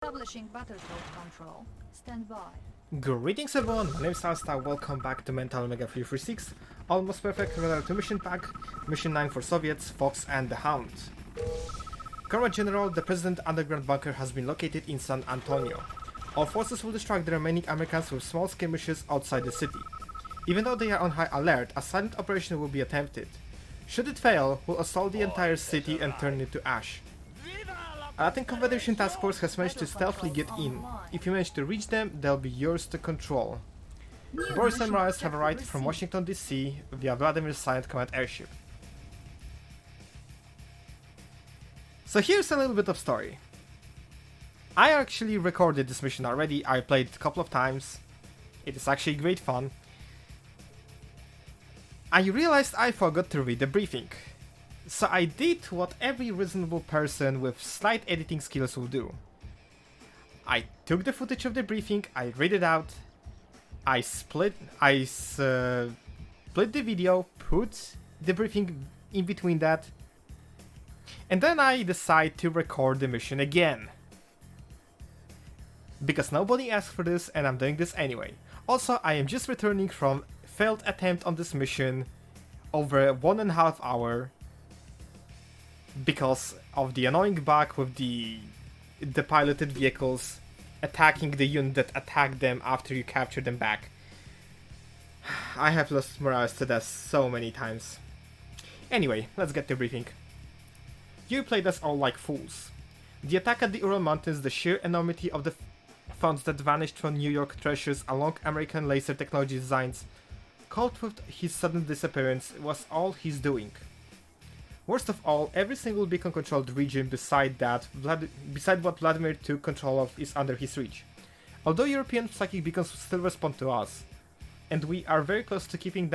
Establishing battlefield control. Stand by. Greetings everyone, my name is Alstar, welcome back to Mental Omega 336, Almost Perfect RA2 mission pack, mission 9 for Soviets, Fox and the Hound. Current General, the President underground bunker has been located in San Antonio. All forces will distract the remaining Americans with small skirmishes outside the city. Even though they are on high alert, a silent operation will be attempted. Should it fail, we'll assault the entire city and turn it to ash. A Latin Confederation task force has managed to stealthily get in. If you manage to reach them, they'll be yours to control. Boris and Morales have arrived from Washington DC via Vladimir's silent command airship. So here's a little bit of story. I actually recorded this mission already, I played it a couple of times. It is actually great fun. I realized I forgot to read the briefing. So I did what every reasonable person with slight editing skills will do. I took the footage of the briefing, I read it out, I split the video, put the briefing in between that, and then I decide to record the mission again. Because nobody asked for this and I'm doing this anyway. Also, I am just returning from a failed attempt on this mission over 1.5 hours. Because of the annoying bug with the piloted vehicles attacking the unit that attacked them after you capture them back. I have lost Morales to death so many times. Anyway, let's get to briefing. You played us all like fools. The attack at the Ural Mountains, the sheer enormity of the funds that vanished from New York treasures along American laser technology designs, coupled with his sudden disappearance, was all he's doing. Worst of all, every single beacon-controlled region beside what Vladimir took control of is under his reach. Although European psychic beacons still respond to us, and we are very close to keeping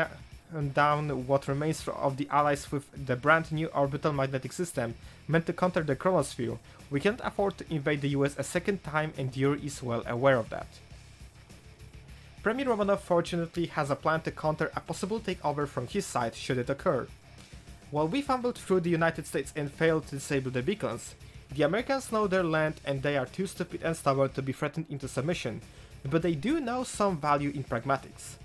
down what remains of the Allies with the brand new orbital magnetic system meant to counter the chronosphere, we can't afford to invade the US a second time, and Yuri is well aware of that. Premier Romanov fortunately has a plan to counter a possible takeover from his side should it occur. While we fumbled through the United States and failed to disable the beacons, the Americans know their land and they are too stupid and stubborn to be threatened into submission, but they do know some value in pragmatics.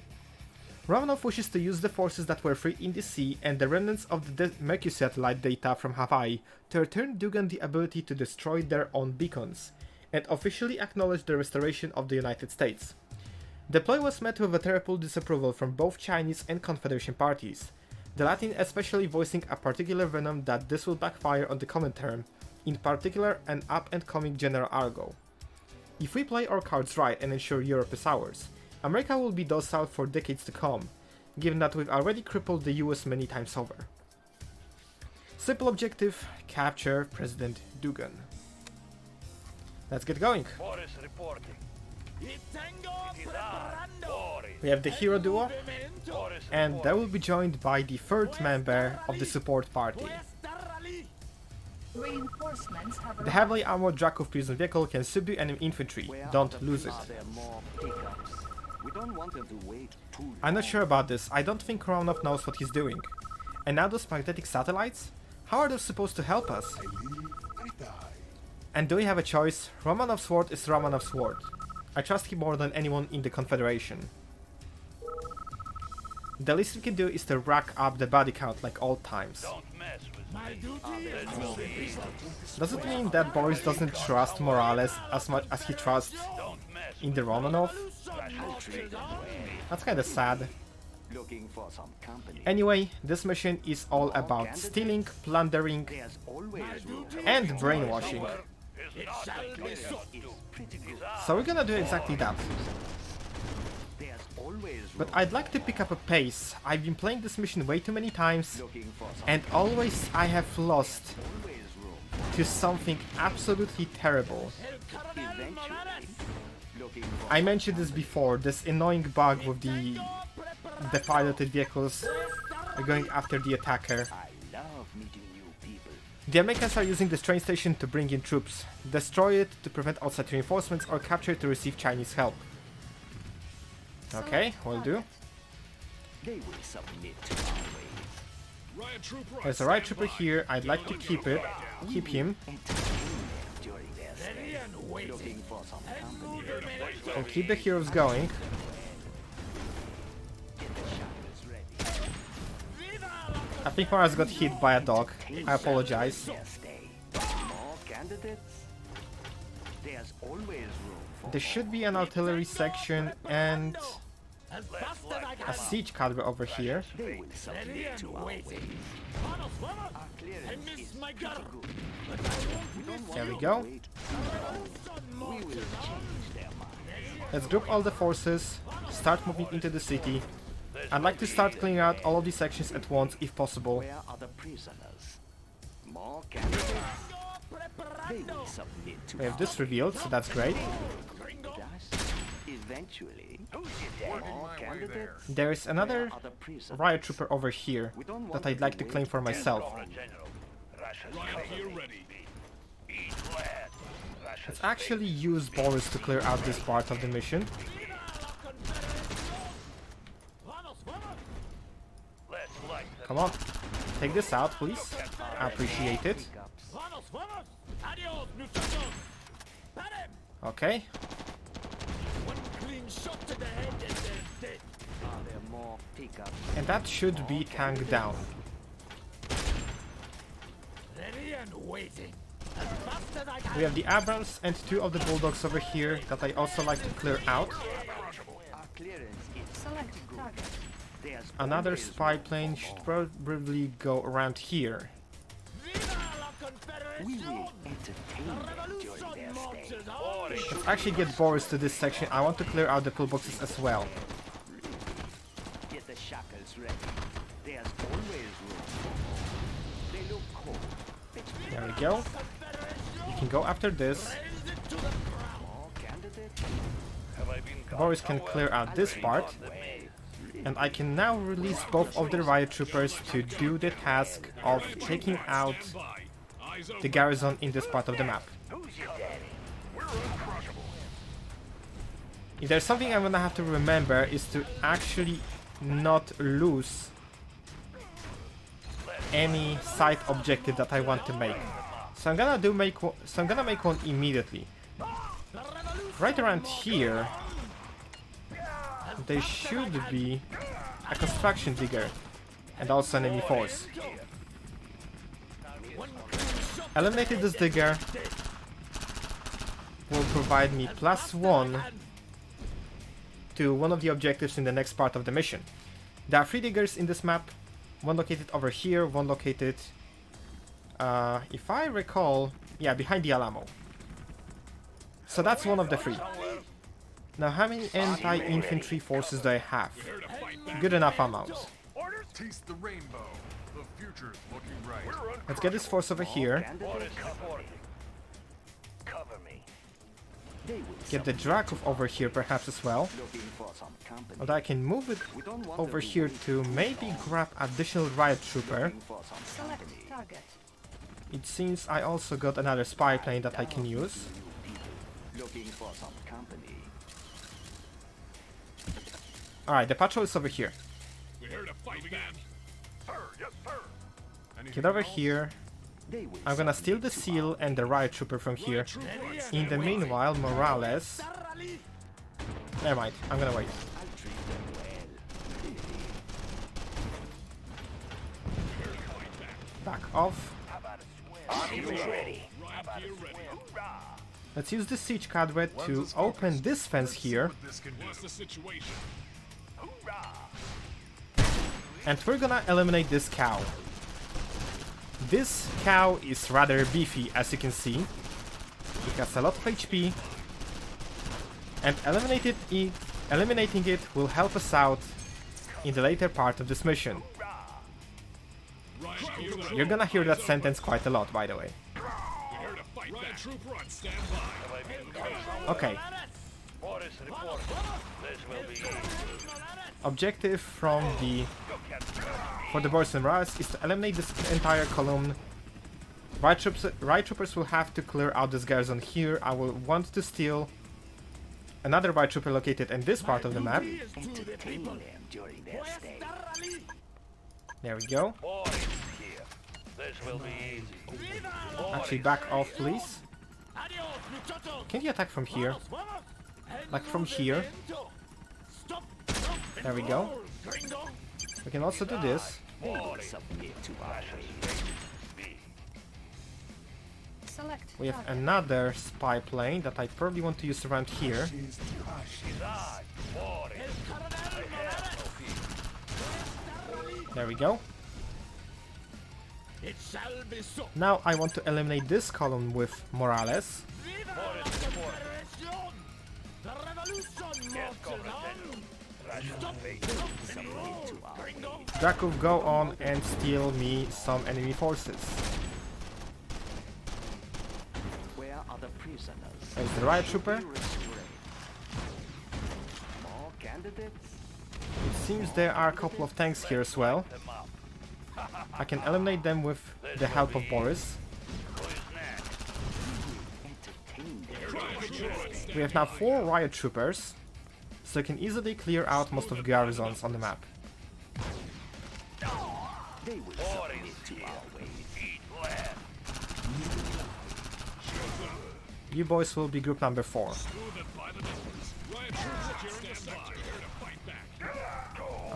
Romanov wishes to use the forces that were freed in the sea and the remnants of the Mercury satellite data from Hawaii to return Dugan the ability to destroy their own beacons, and officially acknowledge the restoration of the United States. The ploy was met with a terrible disapproval from both Chinese and Confederation parties, the Latin especially voicing a particular venom that this will backfire on the Comintern, in particular an up-and-coming General Argo. If we play our cards right and ensure Europe is ours, America will be docile for decades to come, given that we've already crippled the US many times over. Simple objective, capture President Dugan. Let's get going. Boris reporting. We have the hero duo, and they will be joined by the third member of the support party. Reinforcements have The heavily armored Drakov prison vehicle can subdue enemy infantry, don't lose it. I'm not sure about this, I don't think Romanov knows what he's doing. And now those magnetic satellites? How are those supposed to help us? And do we have a choice? Romanov's sword is Romanov's sword. I trust him more than anyone in the Confederation. The least we can do is to rack up the body count like old times. Don't mess with me. Does it mean that Boris doesn't trust Morales as much as he trusts in the Romanov? That's kinda sad. Anyway, this mission is all about stealing, plundering, and brainwashing. So we're gonna do exactly that. But I'd like to pick up a pace. I've been playing this mission way too many times, and always I have lost to something absolutely terrible. I mentioned this before, this annoying bug with the piloted vehicles going after the attacker. The Americans are using this train station to bring in troops, destroy it to prevent outside reinforcements, or capture it to receive Chinese help. Okay, will do. There's a riot trooper here, I'd like to keep him. Looking for some company. And keep the heroes going. I think Maras got hit by a dog. I apologize. More candidates? There's always room for There should be an artillery section and a siege cadre over here. they will submit to our ways. Our clearance is pretty good. We don't want There we to go. wait. We will change their minds. Let's group all the forces, start moving into the city. I'd like to start clearing out all of these sections at once if possible. Where are the prisoners? More candidates? They will submit to We have our this revealed, so that's great. Thus, eventually, more candidates? There is another Where are the prisoners? riot trooper over here We don't want that I'd to like to wait. claim for myself. General. Russia's here ready. Eat glad. Let's actually use Boris to clear out this part of the mission. Let's light them. Come on, take this out, please. I appreciate it. Okay, Are there more pickups? and that should be tanked down. We have the Abrams and 2 of the Bulldogs over here that I also like to clear out. Our clearance is Select target. there's Another always spy room plane for should more. probably go around here. We will entertain them during their stay. Let's actually get Boris to this section. I want to clear out the pillboxes as well. Get the shackles ready. There's always room for more. They look cold. There we go. You can go after this. More candidates? Have I been Boris can clear out this part. And I can now release both of the riot troopers to do the task of taking out the garrison in this part of the map. Who's your daddy? We're uncrushable. If there's something I'm gonna have to remember is to actually not lose any side objective that I want to make. So I'm gonna make one immediately. Right around here there should be a construction digger and also an enemy force. Eliminating this digger will provide me +1 to one of the objectives in the next part of the mission. There are 3 diggers in this map, one located over here, one located, if I recall, yeah, behind the Alamo. So that's one of the 3. Now how many anti-infantry forces do I have? Good enough amount. Taste the rainbow. The future's looking right. Let's get this force over here. Candidates? Cover me. They will Get the Drakov over here perhaps as well. looking for some company. Although I can move it We don't want over to be here waiting to maybe grab additional riot trooper. looking for some Select company. target. It seems I also got another spy plane that I can use. Looking for some company. Alright, the patrol is over here. We're here to fight back. Sir, yes, sir. Get over here. They will I'm gonna steal the seal and the riot trooper from here. In the meanwhile, Morales... Never mind, I'm gonna wait. I'll treat them well. Back off. I'm ready. Let's use the siege cadre to open this fence here. What's the situation? And we're gonna eliminate this cow. This cow is rather beefy, as you can see. It has a lot of HP. And eliminating it will help us out in the later part of this mission. You're gonna hear that sentence quite a lot, by the way. Okay. Boris reporting. This will be easy. Objective from for the Boris and Raz is to eliminate this entire column. Riot troopers will have to clear out this garrison here. I will want to steal another riot trooper located in this part of the map. Entertain them during their stay. There we go. Boris here. This will be easy. Actually, back off, please. Can you attack from here? Like from here? There we go. We can also do this. Select We have target. another spy plane that I probably want to use around here. There we go. Now I want to eliminate this column with Morales. Drakov, go on and steal me some enemy forces. Where are the prisoners? There's the riot trooper. More candidates? It seems there are a couple of tanks here as well. I can eliminate them with the help of Boris. We have now 4 riot troopers, so we can easily clear out most of the garrisons on the map. They will submit to our ways. You boys will be group number 4.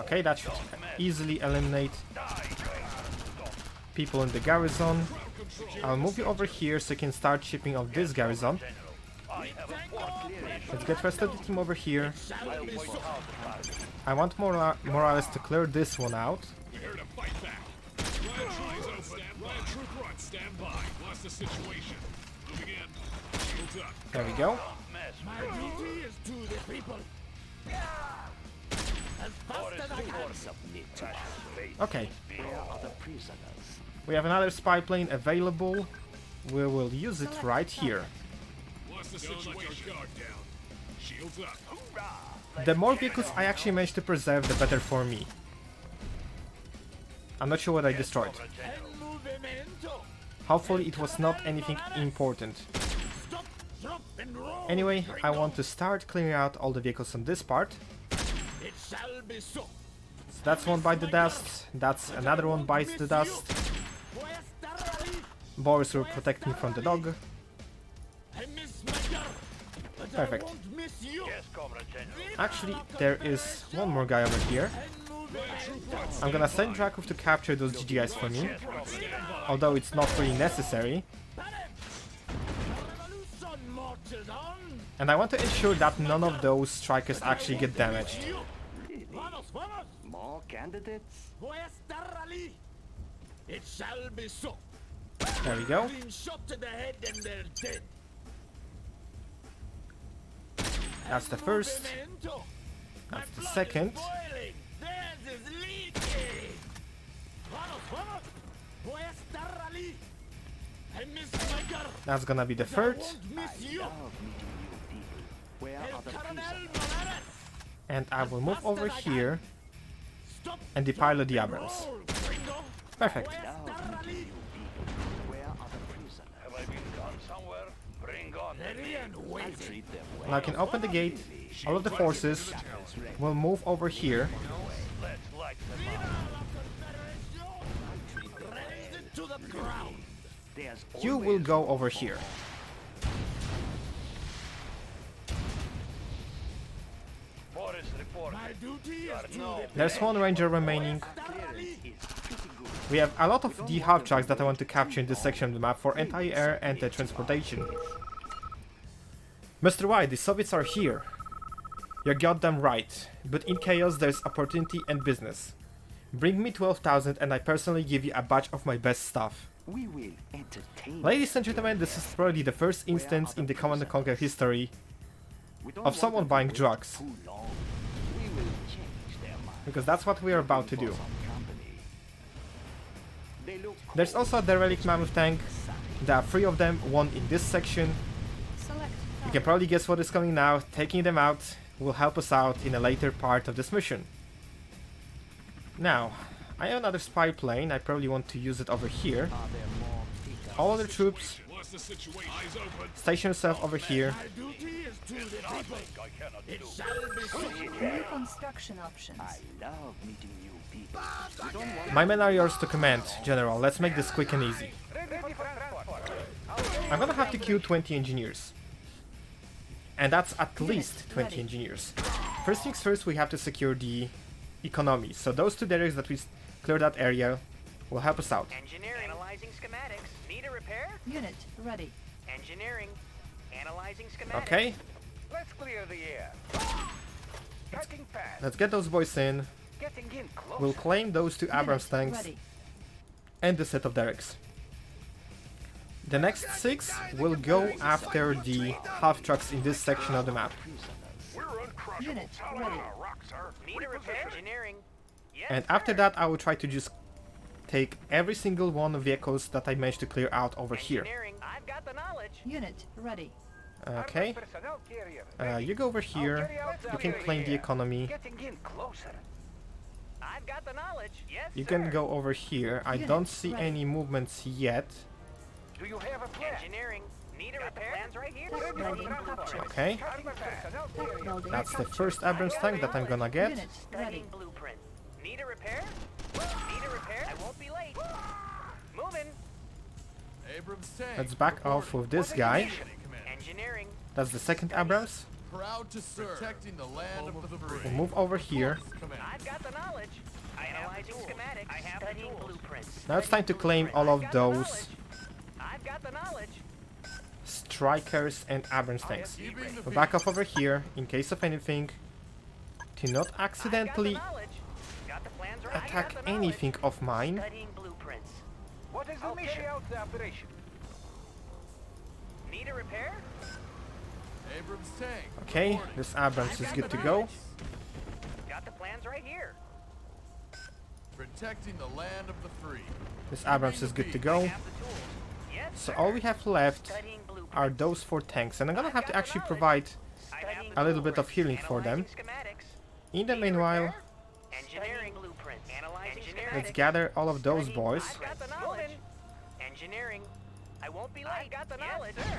Okay, that should easily eliminate people in the garrison. I'll move you over here so you can start shipping off this garrison. Let's get rest of the team over here. I want Morales to clear this one out. There we go. Okay. We have another spy plane available. We will use it right here. The more vehicles I actually manage to preserve, the better for me. I'm not sure what I destroyed. Hopefully it was not anything important. Anyway, I want to start clearing out all the vehicles on this part. So that's one by the dust, that's another one bites the dust. Boris will protect me from the dog. Perfect. Actually, there is one more guy over here. I'm gonna send Drakov to capture those GGIs for me, although it's not really necessary. And I want to ensure that none of those strikers actually get damaged. More candidates? It shall be so. There we go. Being shot to the head and they're dead. That's the first. That's the second. Boiling. Theirs is leaking. I miss my girl. That's gonna be the third. Miss you. Love meeting new people. Where are the Colonel prisoners? Morales. And I will move over here and depilot the Abrams. Perfect. Love meeting new people. Where are the prisoners? Have I been gone somewhere? Bring on the Ready and I'll waiting. treat them well. Now I can open the gate. All of the forces will move over here. Let's light them up. Razed to the ground. There's You will go over here. Boris reporting. My duty is to No. There's one ranger remaining. clearance is pretty good. We have a lot of the half tracks that I want to capture in this section of the map for anti-air and transportation. Mr. White, the Soviets are here. You're goddamn right. But in chaos there's opportunity and business. Bring me 12,000 and I personally give you a batch of my best stuff. We will entertain. Ladies and gentlemen, this is probably the first instance in the Command & Conquer history We don't of want someone them to buying wait drugs. too long. We will change their mind. Because that's what we are about to For do. some company. They look There's also a derelict mammoth tank. There are 3 of them, one in this section. Select You can probably guess what is coming now. Taking them out will help us out in a later part of this mission. Now, I have another spy plane. I probably want to use it over here. Are there more pickups? All other troops, What's the situation? Eyes open. station yourself over here. My duty is to the people. I cannot It do. shall be so. New construction options. I love meeting new people. We don't want My men are yours to command, General. Let's make this quick and easy. I'm gonna have to kill 20 engineers. And that's at least 20 engineers. First things first, we have to secure the economy. So those two derricks that we clear that area will help us out. Engineering. Analyzing schematics. Need a repair? Unit ready. Engineering. Analyzing schematics. Okay, Let's clear the air. Cutting fast. let's get those boys in. Getting in close. We'll claim those two Abrams Unit tanks ready. and the set of derricks. The next 6 will go after the half trucks in this section of the map. We're uncrushable. Unit ready. Rocks are. Need a repair? Engineering. Yes, And after that, I will try to just take every single one of vehicles that I managed to clear out over here. Engineering. I've got the knowledge. Unit ready. Okay, Personnel carrier. you go over here. You can claim the economy. Getting in closer. I've got the knowledge. Yes, You sir. can go over here. I don't see any movements yet. Do you have a plan? Engineering. Need a repair? Plans right here. Tech building captured. Okay, Tech building that's the captured. first Abrams tank that I'm gonna get. Unit ready. Studying blueprint. Need a repair? Need a repair? I won't be late. Moving. Abrams tank. Let's back off with this guy. Engineering. That's the second Abrams. Proud to serve. Protecting the land of the free. We'll move over here. Command. I've got the knowledge. Analyzing schematics. I have studying blueprints. Now it's time to claim all of those I've got the knowledge. strikers and Abrams tanks. Keeping the We'll back off over here in case of anything, to not I've got the accidentally knowledge. Got the plans right. attack I got the knowledge. anything of mine. Studying blueprints. What is the mission? Carry out the operation. Need a repair? Abrams tank. Okay, reporting. this Abrams is good to go. Got the plans right here. Protecting the land of the free. This Abrams is good to go. Have the tools. Yes, So sir. all we have left Studying blueprints. are those 4 tanks, and I'm gonna have to actually provide Studying a little bit of blueprints. healing for them. Analyzing schematics. In the meanwhile, Engineering blueprints. Analyzing let's schematics. gather all of those Studying- boys. I've got the knowledge. Engineering. I won't be late. I've got the knowledge. Yes, sir.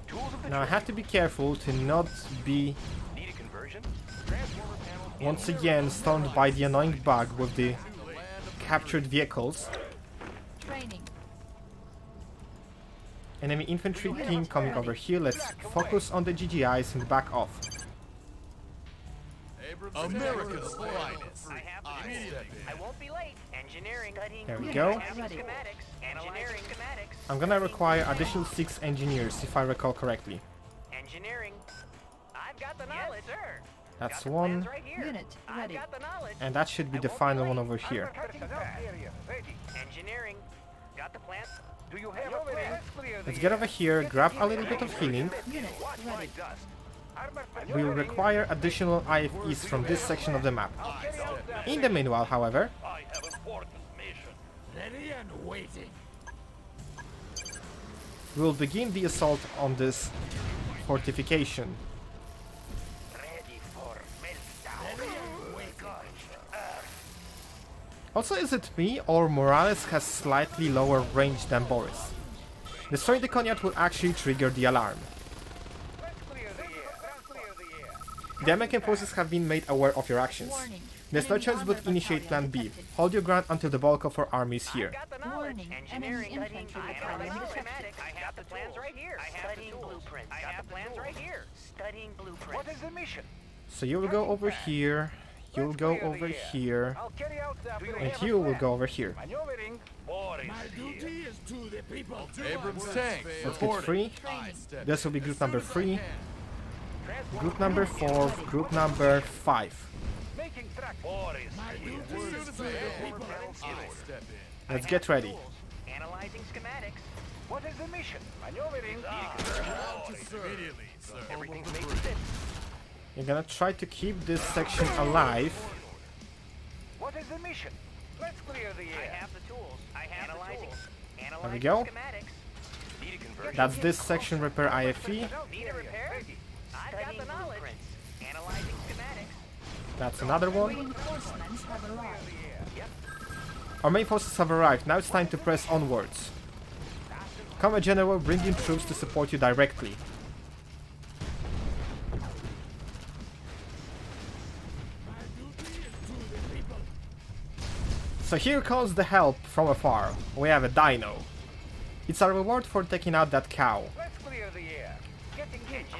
Tools of the Now I have to be careful to not be Need a conversion? Transformer panel. once again stunned by the annoying bug with the captured vehicles. Training. Enemy infantry team coming over here. Let's focus on the GGIs and back off. Abrams America's tank. finest. I have I the step tools. in. I won't be late. Engineering. Studying There we Unit go. ready. schematics. Analyzing schematics. I'm gonna require additional 6 engineers if I recall correctly. Engineering. I've got the knowledge. Yes, sir. That's Got the one, plans right here. Unit I've ready. got the knowledge. and that should be the final one over here. Personnel carrier. Ready. Engineering. Got the plans. Do you have a plan? Let's clear the Let's get air. over here, grab a little bit of healing. Unit Watch my ready. dust. Armor We will require additional IFEs from this section of the map. In the meanwhile, however, I have important mission. Ready and waiting. we will begin the assault on this fortification. Ready for meltdown. Ready and waiting. Also, is it me or Morales has slightly lower range than Boris? Destroying the Cognac will actually trigger the alarm. Let's clear the air. Let's clear the air. The American forces have been made aware of your actions. Warning. There's no Enemy chance but armor initiate Plan battalion B. detected. Hold your ground until the bulk of our army is here. Got the knowledge. Warning. Engineering. Enemy Studying infantry blueprints. battalion Analyzing detected. schematics. I have the plans right here. I have studying blueprints. I have the plans right here. Studying blueprints. What is the mission? So you will go over here, you'll go over here, I'll carry out the operation. and you will go over here. Maneuvering. War is My here. duty is to the people. Abrams tank. Let's get free. I step This will be group number 3, Transformer group number 4, group number 5. making track. War is My here. duty is to the people. I step in. Let's get ready. Analyzing schematics. What is the mission? Maneuvering. Proud to serve. Immediately, sir. Everything's made to fit. You're gonna try to keep this section alive. What is the mission? Let's clear the I air. have the tools. I have analyzing. The tools. Analyzing There we go. schematics. Need a conversion. That's this section repair IFE. Need a repair? I've got the knowledge. Analyzing schematics. That's another one. Reinforcements have arrived. Our main forces have arrived. Now it's time to press onwards. Come, General, bring in troops to support you directly. My duty is to the people. So here comes the help from afar. We have a dino. It's a reward for taking out that cow. Let's clear the air.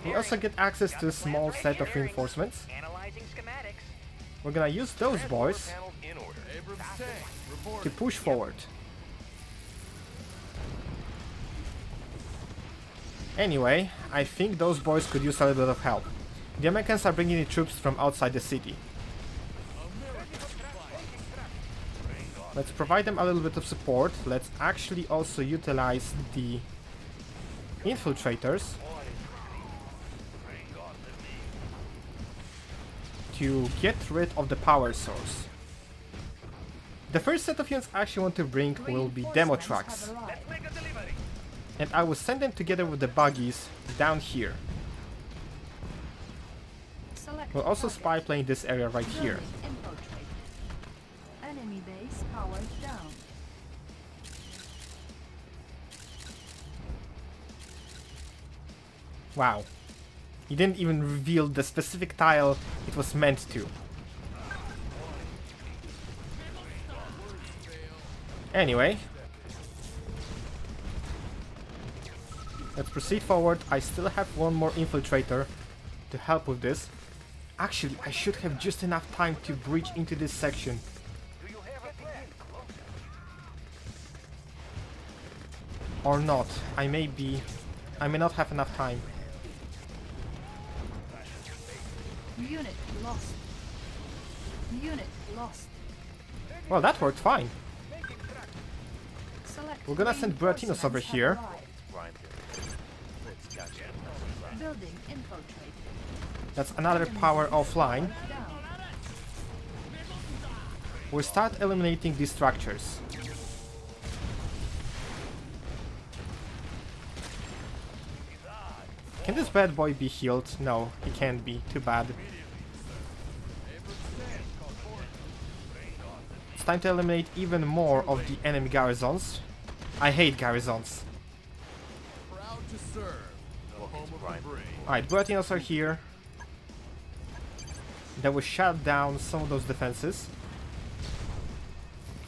We also get access to a small set of reinforcements. Analyzing schematics. We're gonna use those boys Panels in order. Abrams tank, report. to push forward. Anyway, I think those boys could use a little bit of help. The Americans are bringing in troops from outside the city. Let's provide them a little bit of support. Let's actually also utilize the infiltrators to get rid of the power source. The first set of units I actually want to bring will be demo Reinforcements trucks, have arrived. Make a delivery. and I will send them together with the buggies down here. Select We'll also target. spy plane this area right here. Building infiltrated. Enemy base powered down. Wow. He didn't even reveal the specific tile it was meant to. Anyway. Let's proceed forward. I still have one more infiltrator to help with this. Actually, I should have just enough time to breach into this section. Do you have a plan? Or not. I may not have enough time. Unit lost. Unit lost. Well, that worked fine. Select We're gonna send Buratinos over reinforcements have here. arrived. Rhyme here. Let's gotcha. Building infiltrated. That's another power offline. Down. We'll start eliminating these structures. Can this bad boy be healed? No, he can't be. Too bad. It's time to eliminate even more of the enemy garrisons. I hate garrisons. Proud to serve. The home of the brave. Alright, Buratinos are here. That will shut down some of those defenses.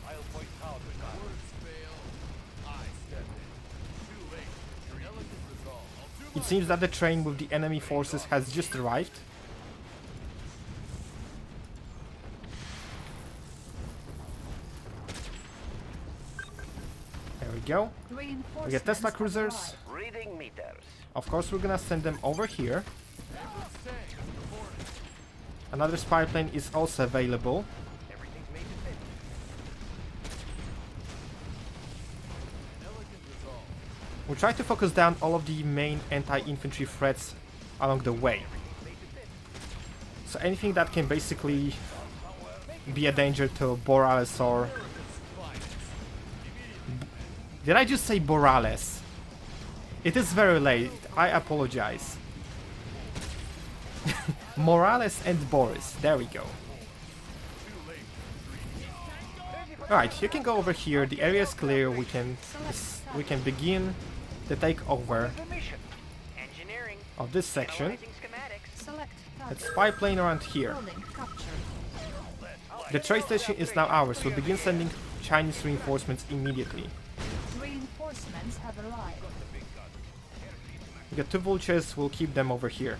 I'll point powder down. Words fail. I step in. Too late. Your elegant resolve. I'll do It seems that the train with the enemy forces has just arrived. There we go. We get Tesla Reinforcements cruisers. have arrived. Reading meters. Of course, we're gonna send them over here. Abrams tank, reporting. Another spy plane is also available. Everything's made to fit. Elegant resolve. We'll try to focus down all of the main anti-infantry threats along the way. So anything that can basically be a danger to Borales or... Did I just say Borales? It is very late. I apologize. Morales and Boris. There we go. Alright, you can go over here. The area is clear. We can begin the takeover Permission. Engineering. of this section. Analyzing schematics. Select Let's target. spy plane around here. Building captured. The trade station is now ours. We'll begin sending Chinese reinforcements immediately. Reinforcements have arrived. We got two vultures. We'll keep them over here.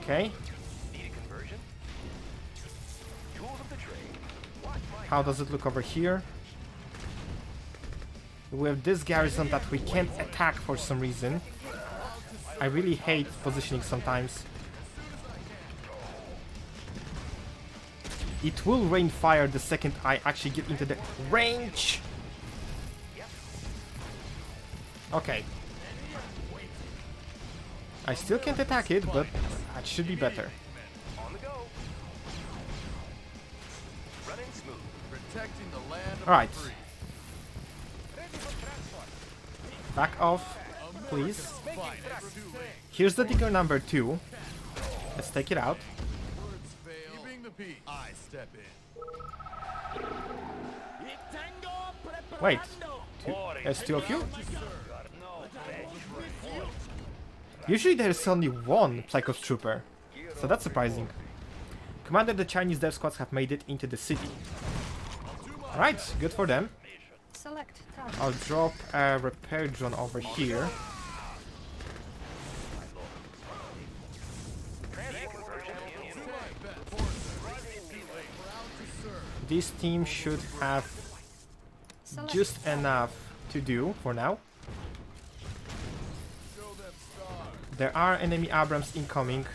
Okay. Need a conversion? Tools of the trade. How does it look over here? We have this garrison that we can't attack for some reason. I really hate positioning sometimes. It will rain fire the second I actually get into the range. Okay. I still can't attack it, but that should be better. On the go. Running smooth. Protecting the land of Alright. the free. Back off, please. Finest. Too late. Here's the digger number 2. Let's take it out. Words fail. Keeping the peace. I step in. Wait, there's 2 of you? Usually there's only one Psychos trooper, so that's surprising. Commander, the Chinese dev squads have made it into the city. Alright, good for them. Select target. I'll drop a repair drone over here. This team should have Select just enough to do for now. There are enemy Abrams incoming.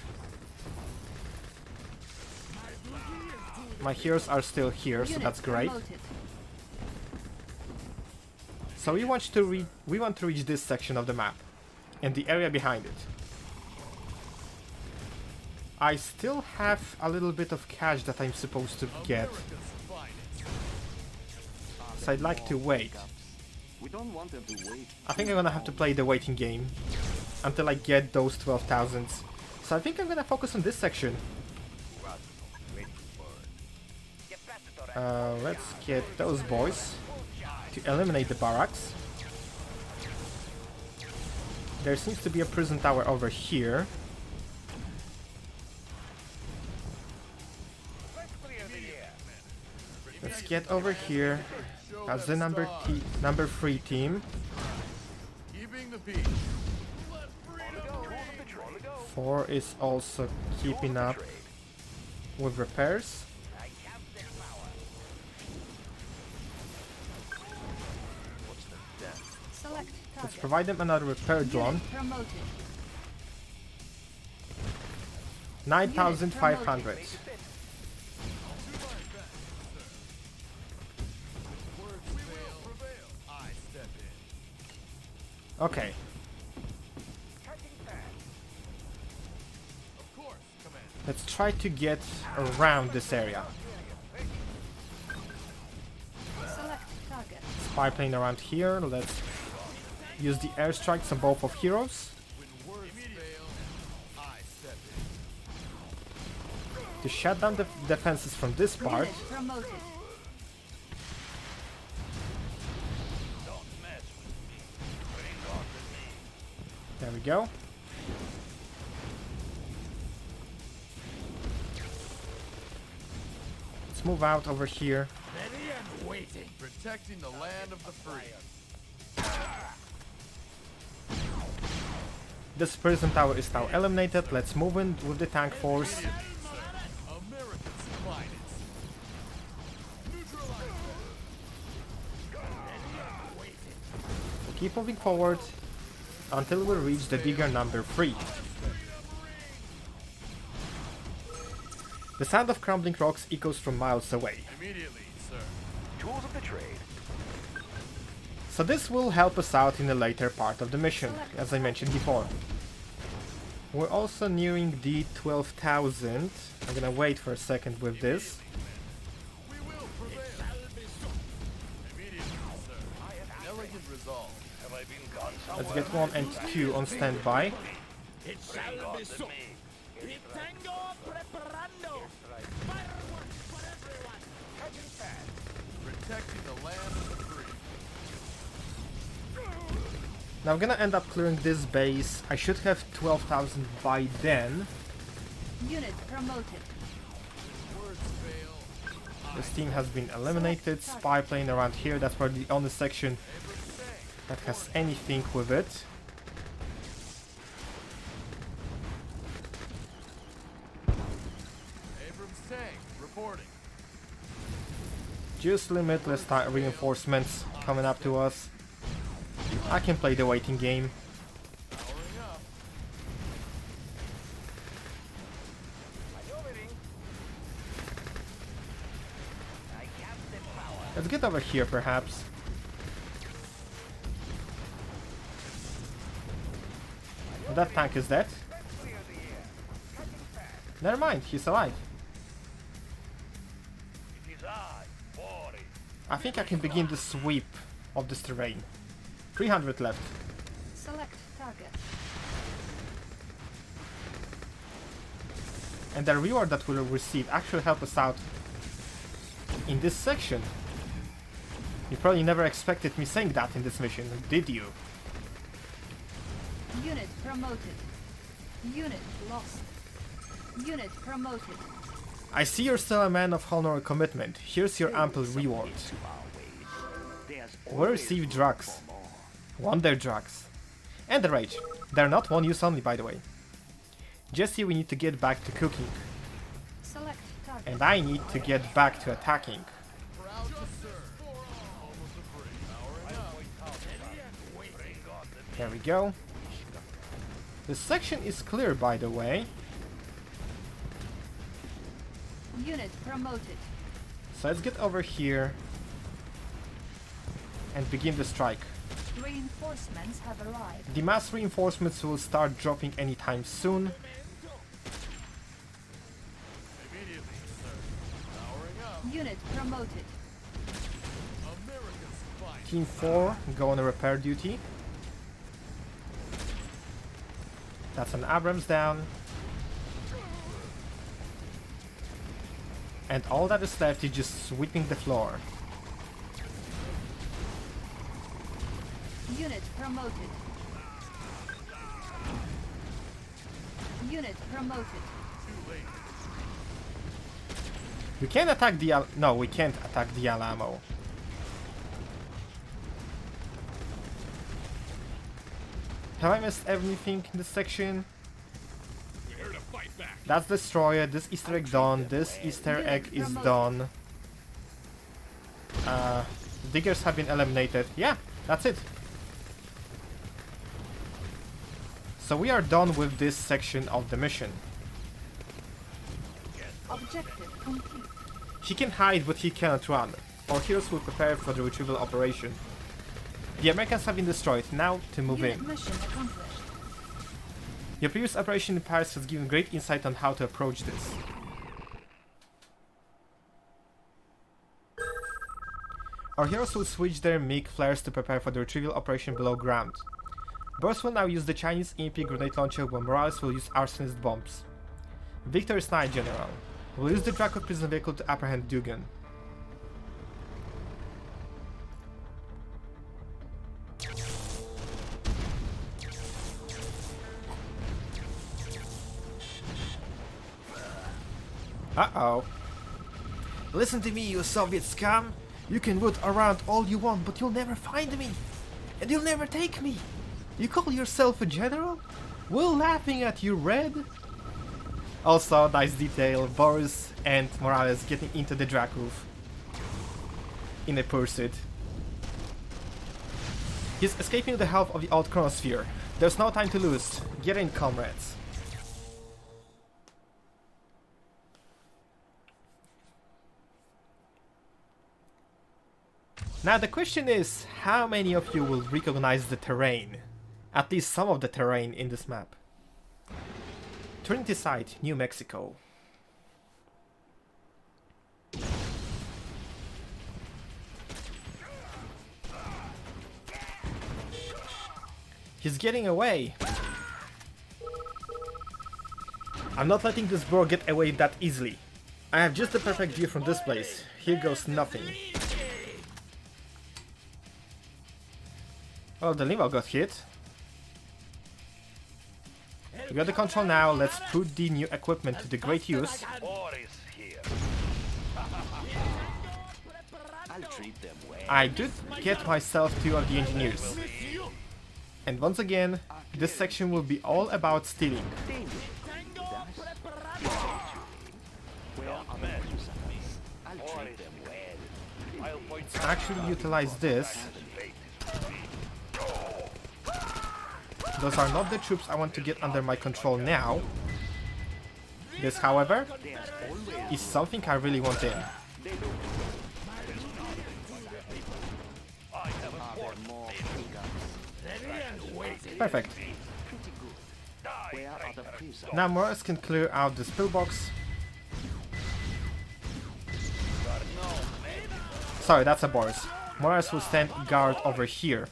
My heroes are still here, so unit that's great. promoted. So we want to reach this section of the map and the area behind it. I still have a little bit of cash that I'm supposed to get, so I'd like to wait. We don't want them to wait. I think I'm gonna have to play the waiting game until I get those 12,000s. So I think I'm gonna focus on this section. Let's get those boys to eliminate the barracks. There seems to be a prison tower over here. Let's get over here as the number 3 team. Keeping the peace. 4 is also keeping up with repairs. Select Let's target. provide them another repair drone. Unit promoted. 9,500. Okay. Let's try to get around this area. Select target. Spy plane around here. Let's use the airstrikes on both of heroes to shut down the defenses from this part. Unit promoted. There we go. Let's move out over here. Ready and waiting. Protecting the land of the free. This prison tower is now eliminated. Let's move in with the tank force. America's finest. Neutralize Keep moving forward until we reach the digger number 3. The sound of crumbling rocks echoes from miles away. immediately, sir. Tools of the trade. So this will help us out in the later part of the mission, as I mentioned before. We're also nearing the 12,000. I'm gonna wait for a second with this. We will prevail. Immediately, sir. Elegant resolve. Have I been gone Let's somewhere? get 1 and 2 on standby. It shall be so. Y tengo preparando. Fireworks for everyone. Protecting the land of the free. Now I'm gonna end up clearing this base. I should have 12,000 by then. Unit promoted. Words fail. This team has been eliminated. Spy plane around here. That's probably the only section that has anything with it. Abrams tank reporting. Just limitless reinforcements coming up to us. I can play the waiting game. Powering up. Let's get over here perhaps. That tank is dead. Never mind, he's alive. It is I, Yuri. I think I can begin the sweep of this terrain. 300 left. Select target. And the reward that we'll receive actually help us out in this section. You probably never expected me saying that in this mission, did you? Unit promoted. Unit lost. Unit promoted. I see you're still a man of honor and commitment. Here's your ample reward. We'll receive drugs. Wonder drugs. And the rage. They're not one use only, by the way. Jesse, we need to get back to cooking. Select target. And I need to get back to attacking. Proud to serve. Almost afraid. Powering up. Steady and waiting. There we go. This section is clear, by the way. Unit promoted. So let's get over here and begin the strike. Reinforcements have arrived. The mass reinforcements will start dropping anytime soon. Immediately, sir. Powering up. Unit promoted. America's fight. Team 4 go on a repair duty. That's an Abrams down. And all that is left is just sweeping the floor. Unit promoted. Unit promoted. Too late. We can attack the no, we can't attack the Alamo. Have I missed everything in this section? We're here to fight back. That's Destroyer, this Easter egg done, this Easter egg is done. Diggers have been eliminated. Yeah, that's it. So we are done with this section of the mission. Objective complete. He can hide, but he cannot run. Our heroes will prepare for the retrieval operation. The Americans have been destroyed, now to move Unit in. mission accomplished. Your previous operation in Paris has given great insight on how to approach this. Our heroes will switch their MiG flares to prepare for the retrieval operation below ground. Burst will now use the Chinese EMP grenade launcher, while Morales will use arsonist bombs. Victor is Knight General. We'll use the Draco prison vehicle to apprehend Dugan. Uh-oh. Listen to me, you Soviet scum! You can root around all you want, but you'll never find me! And you'll never take me! You call yourself a general? We're laughing at you, Red! Also, nice detail, Boris and Morales getting into the drag roof in a pursuit. He's escaping the help of the old chronosphere. There's no time to lose. Get in, comrades. Now the question is, how many of you will recognize the terrain? At least some of the terrain in this map. Trinity Site, New Mexico. He's getting away. I'm not letting this bro get away that easily. I have just the perfect view from this place. Here goes nothing. Well, the limo got hit. We got the control now, let's put the new equipment to the great use. War is here. I'll treat them well. I did get myself two of the engineers. And once again, this section will be all about stealing. Where are the cruisers? I'll treat them well. I'll point Let's actually utilize this. Those are not the troops I want to get under my control now. This, however, is something I really want in. I have a port. More figures. Perfect. Where are the cruisers? Now Morris can clear out this pillbox. Sorry, that's a Boris. Morris will stand guard over here,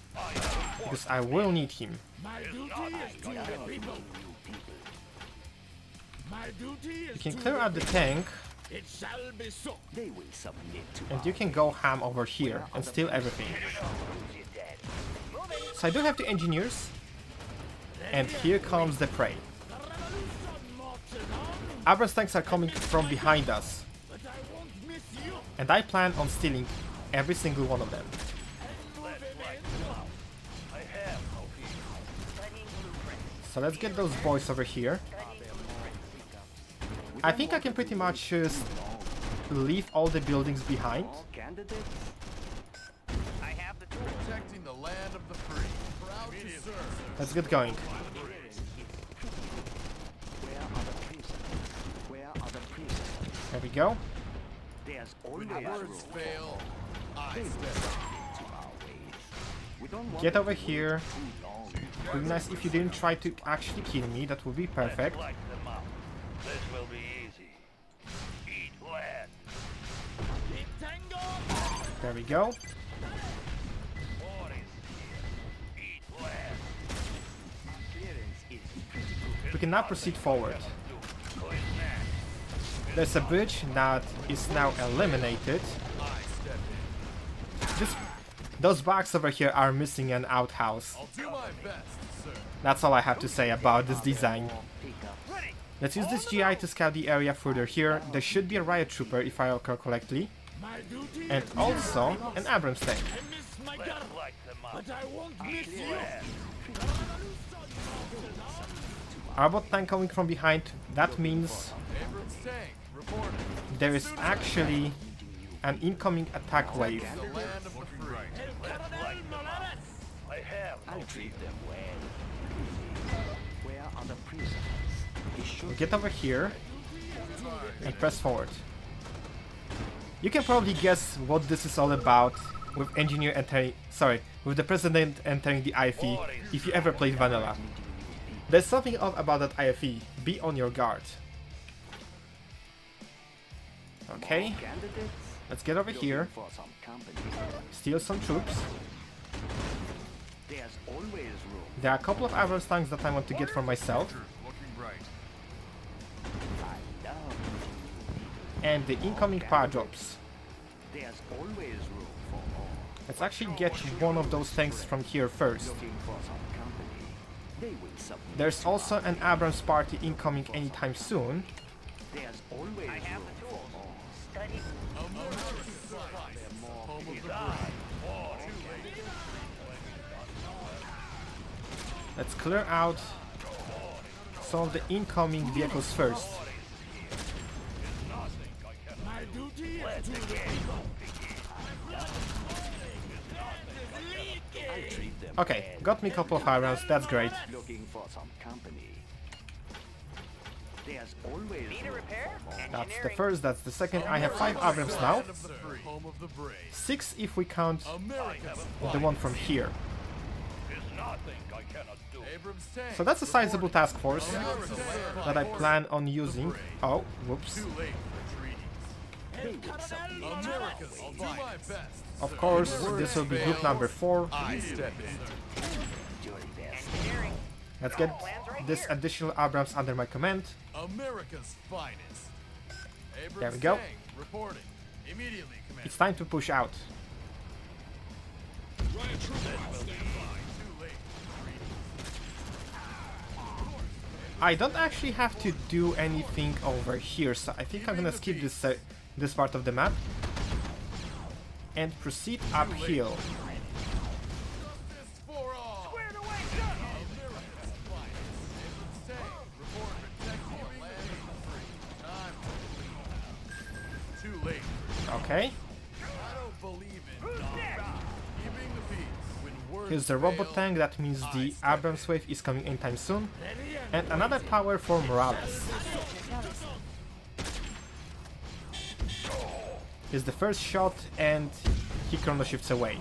because I will need him. My duty is to the people. My duty You is can to clear the out the tank, It shall be so. They will submit to and you can go ham over here and steal everything. So I do have the engineers, and here comes the prey. The revolution marches on. Abrams tanks are coming from behind us, But I won't miss you. and I plan on stealing every single one of them. I have no fear. So let's get those boys over here. I think I can pretty much just leave all the buildings behind. All candidates? I have the tools. Protecting the land of the free. Proud to serve. Let's get going. Where are the priests? Where are the priests? There we go. There's When always words room. fail, I They will step submit to our ways. We don't want Get them over to wait here. too long. Would be nice if you didn't try to actually kill me. That would be perfect. Light them up. This will be easy. Eat land. Big tango. There we go. War is here. Eat land. Clearance is critical. We can now proceed forward. Who is next? There's a bridge that is now eliminated. I step in. Those barracks over here are missing an outhouse. I'll do my best, sir. That's all I have to say about this design. Pick up. Let's use this GI to scout the area further here. There should be a riot trooper if I recall correctly. My duty And is also an Abrams tank. I miss my gun, Light them up. but I won't miss you. Arbot tank coming from behind. That means Abrams tank, reporting. there is actually an incoming attack wave. The land of the free. I have no I'll fear. treat them well. Where are the prisoners? He should Get over here and press forward. You can probably guess what this is all about with engineer entering, with the president entering the IFE if you ever played vanilla. There's something off about that IFE. Be on your guard. Okay, candidates let's get over here, for some company. steal some troops. There's always room. There are a couple of Abrams tanks that I want to get for myself, Looking right. I love and the incoming power drops. There's always room for more. Let's actually get one of those tanks from here first. Looking for some company. They will submit. There's also an Abrams party incoming anytime soon. There's always room for more. Home of the brave. Let's clear out some of the incoming vehicles first. My duty is to the people. I'll treat them Okay, well. got me a couple of Abrams, that's great. Looking for some company. There's always room for more. That's the first, that's the second. I have 5 Abrams now. Land of the free. Home of the brave. 6 if we count America's the one from here. There's nothing I cannot do. Abrams tank. So that's a sizable task force America's that I plan on using. Oh, whoops. Too late for treaties. America's. I'll do my best. Of course, this will be group number 4. I step in. Let's get this additional Abrams under my command. America's finest. Abrams There we go. tank, reporting. Immediately, command. It's time to push out. Too late for treaties. I don't actually have to do anything over here, so I think I'm gonna skip this this part of the map and proceed uphill. Justice for all. Squared away, America's finest. Abrams tank, report protecting the land of the free. Time to leave. Too late. Okay, I don't believe in keeping the peace. When words here's the robot fail, tank, that means the Abrams wave is coming anytime soon. And another power for Morales. Is the first shot and he chrono shifts away.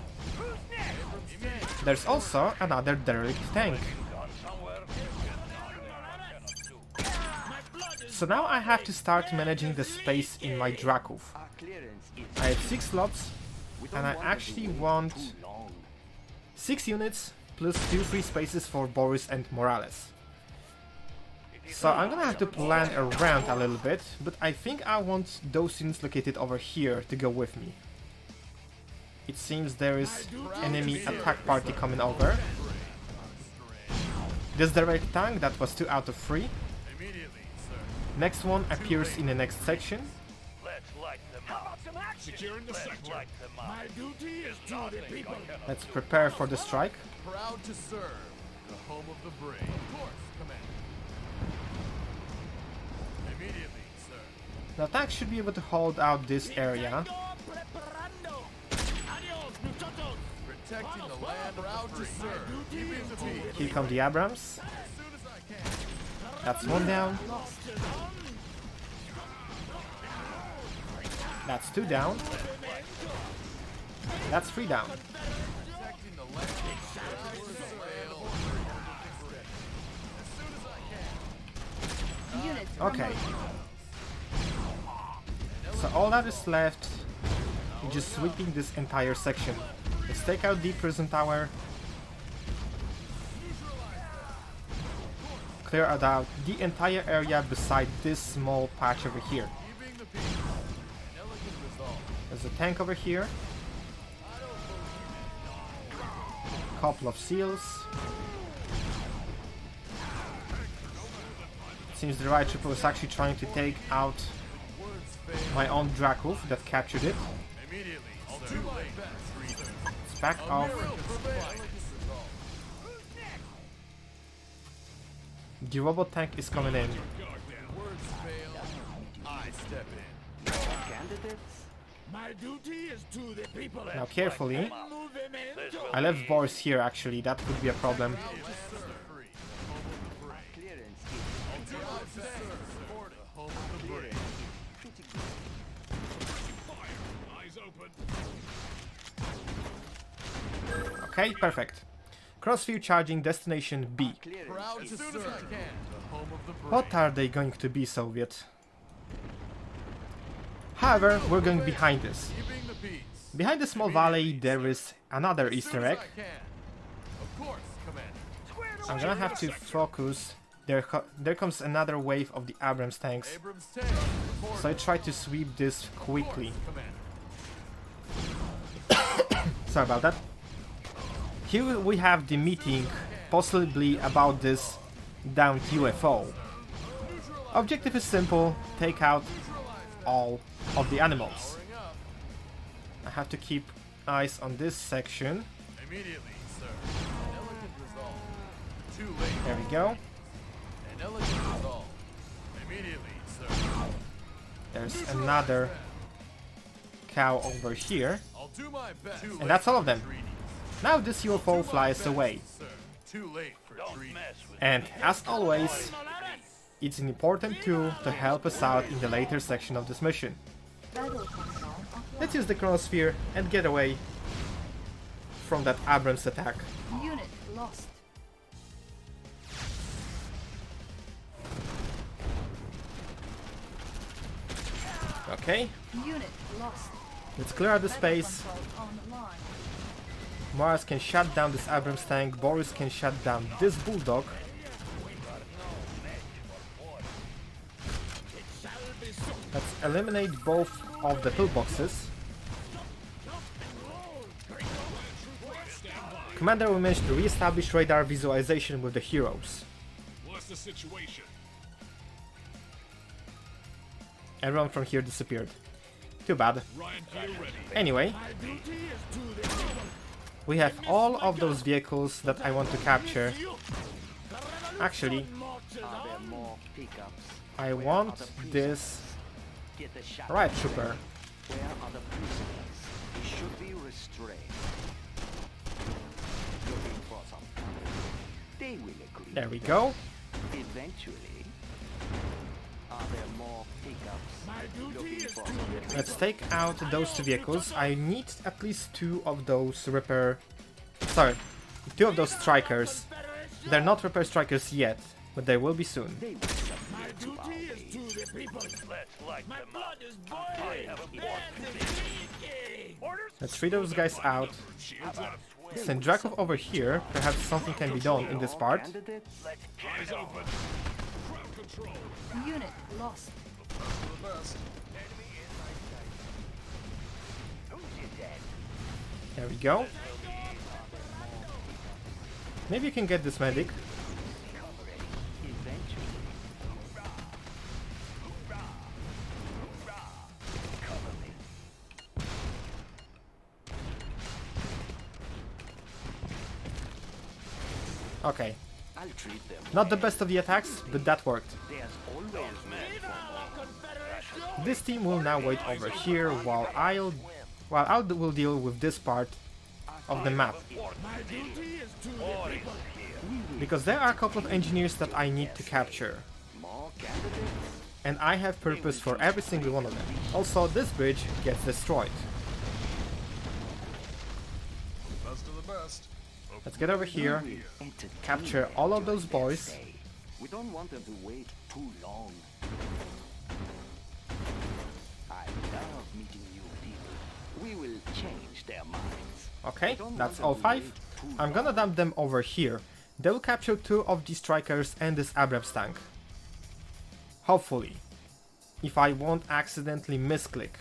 There's also another derelict tank. So now I have to start managing the space in my Drakov. Our clearance is I have 6 slots we don't and I want actually them to wait want too long. 6 units plus 2 free spaces for Boris and Morales. So I'm gonna have to plan around a little bit, but I think I want those units located over here to go with me. It seems there is enemy attack party coming over. This direct tank, that was 2 out of 3. Immediately, sir. Next one appears in the next section. Let's light them up. Securing the Let's sector. light them up. My duty is to the people. Let's prepare for the strike. Proud to serve. The home of the brave. Of course, Commander. Immediately, sir. The attack should be able to hold out this area. Protecting the land, proud to serve. Keeping the peace. Here come the Abrams. As soon as I can. That's one down. That's two down. That's three down. Protecting the land, proud to serve. As soon as I can. Unit Okay. promoted. So all that is left is just sweeping this entire section. Let's take out the prison tower. Clear out the entire area beside this small patch over here. Keeping the peace. An elegant result. There's a tank over here. Couple of seals. Seems the right trooper was actually trying to take out Words fail. my own Dracov that captured it. Immediately, I'll do my best. Let's back off. The robot tank is coming in. Words fail. I step in. Candidates? My duty is to the people. Now carefully. Movimiento. I left Boris here actually, that could be a problem. Land is free. The home of the brave. Clearance I'll do my best to support the home of the brave. pretty good. Eyes open. Okay, perfect. Crossfire charging destination B. Proud to serve. The home of the brave. What are they going to be, Soviet? However, we're going behind this. Keeping the peace. Behind the small valley there is another Easter egg. I can. Of course, Commander. I'm gonna have to focus. There comes another wave of the Abrams tanks. Abrams tank. So I try to sweep this quickly. Commander. Sorry about that. Here we have the meeting, possibly about this downed UFO. Objective is simple, take out all of the animals. Powering up. I have to keep eyes on this section. Immediately, sir. An elegant result. Too late. There we go. An elegant result. Immediately, sir. There's another cow over here. I'll do my best. And that's all of them. Now this UFO flies away. Sir. Too late for Don't treaty. mess with And as always, it's an important tool to help us out in the later section of this mission. Battle console offline. Let's use the chronosphere and get away from that Abrams attack. Unit lost. Okay, Unit lost. let's clear out the Battle space. console online. Mars can shut down this Abrams tank, Boris can shut down this Bulldog. Let's eliminate both of the pillboxes. Commander, we managed to re-establish radar visualization with the heroes. What's the situation? Everyone from here disappeared. Too bad. Ryan gear ready. Anyway, My duty is to the people. we have all of those vehicles that I want to capture. Actually, Are there more pickups? I want this Get the shot. riot trooper. Where are the prisoners? They should be restrained. Looking for some company. They will agree. There we go. Eventually. Are there more pickups? My duty Looking is for to the people. Let's take out those two vehicles. I need at least two of those repair... Sorry, two of those strikers. They're not repair strikers yet, but they will be soon. They will submit My to our duty is ways. to the people. Let's light My them up. blood is I boiling. have a And war it's leaking. Orders? Let's free those guys out. Shields up. Send Dracov over here. Perhaps something can be done in this part. Candidates? Let's Eyes get on. open. Crowd control. Unit lost. Who's your dad? There we go. Maybe you can get this medic. Eventually. Okay, I'll treat them. not the best of the attacks, but that worked. There's always room for more. This team will now wait over here while I will deal with this part of the map. My duty is to the Orders people. here. Because there are a couple of engineers that I need to capture. More candidates. And I have purpose for every single one of them. Also, this bridge gets destroyed. Best of the best. Let's get over here, Entertain capture them, all of those join boys. their say. We don't want them to wait too long. I love meeting new people. We will change their minds. Okay, We don't that's want all them to 5. wait too I'm gonna long. dump them over here. They will capture 2 of these strikers and this Abrams tank. Hopefully. If I won't accidentally misclick.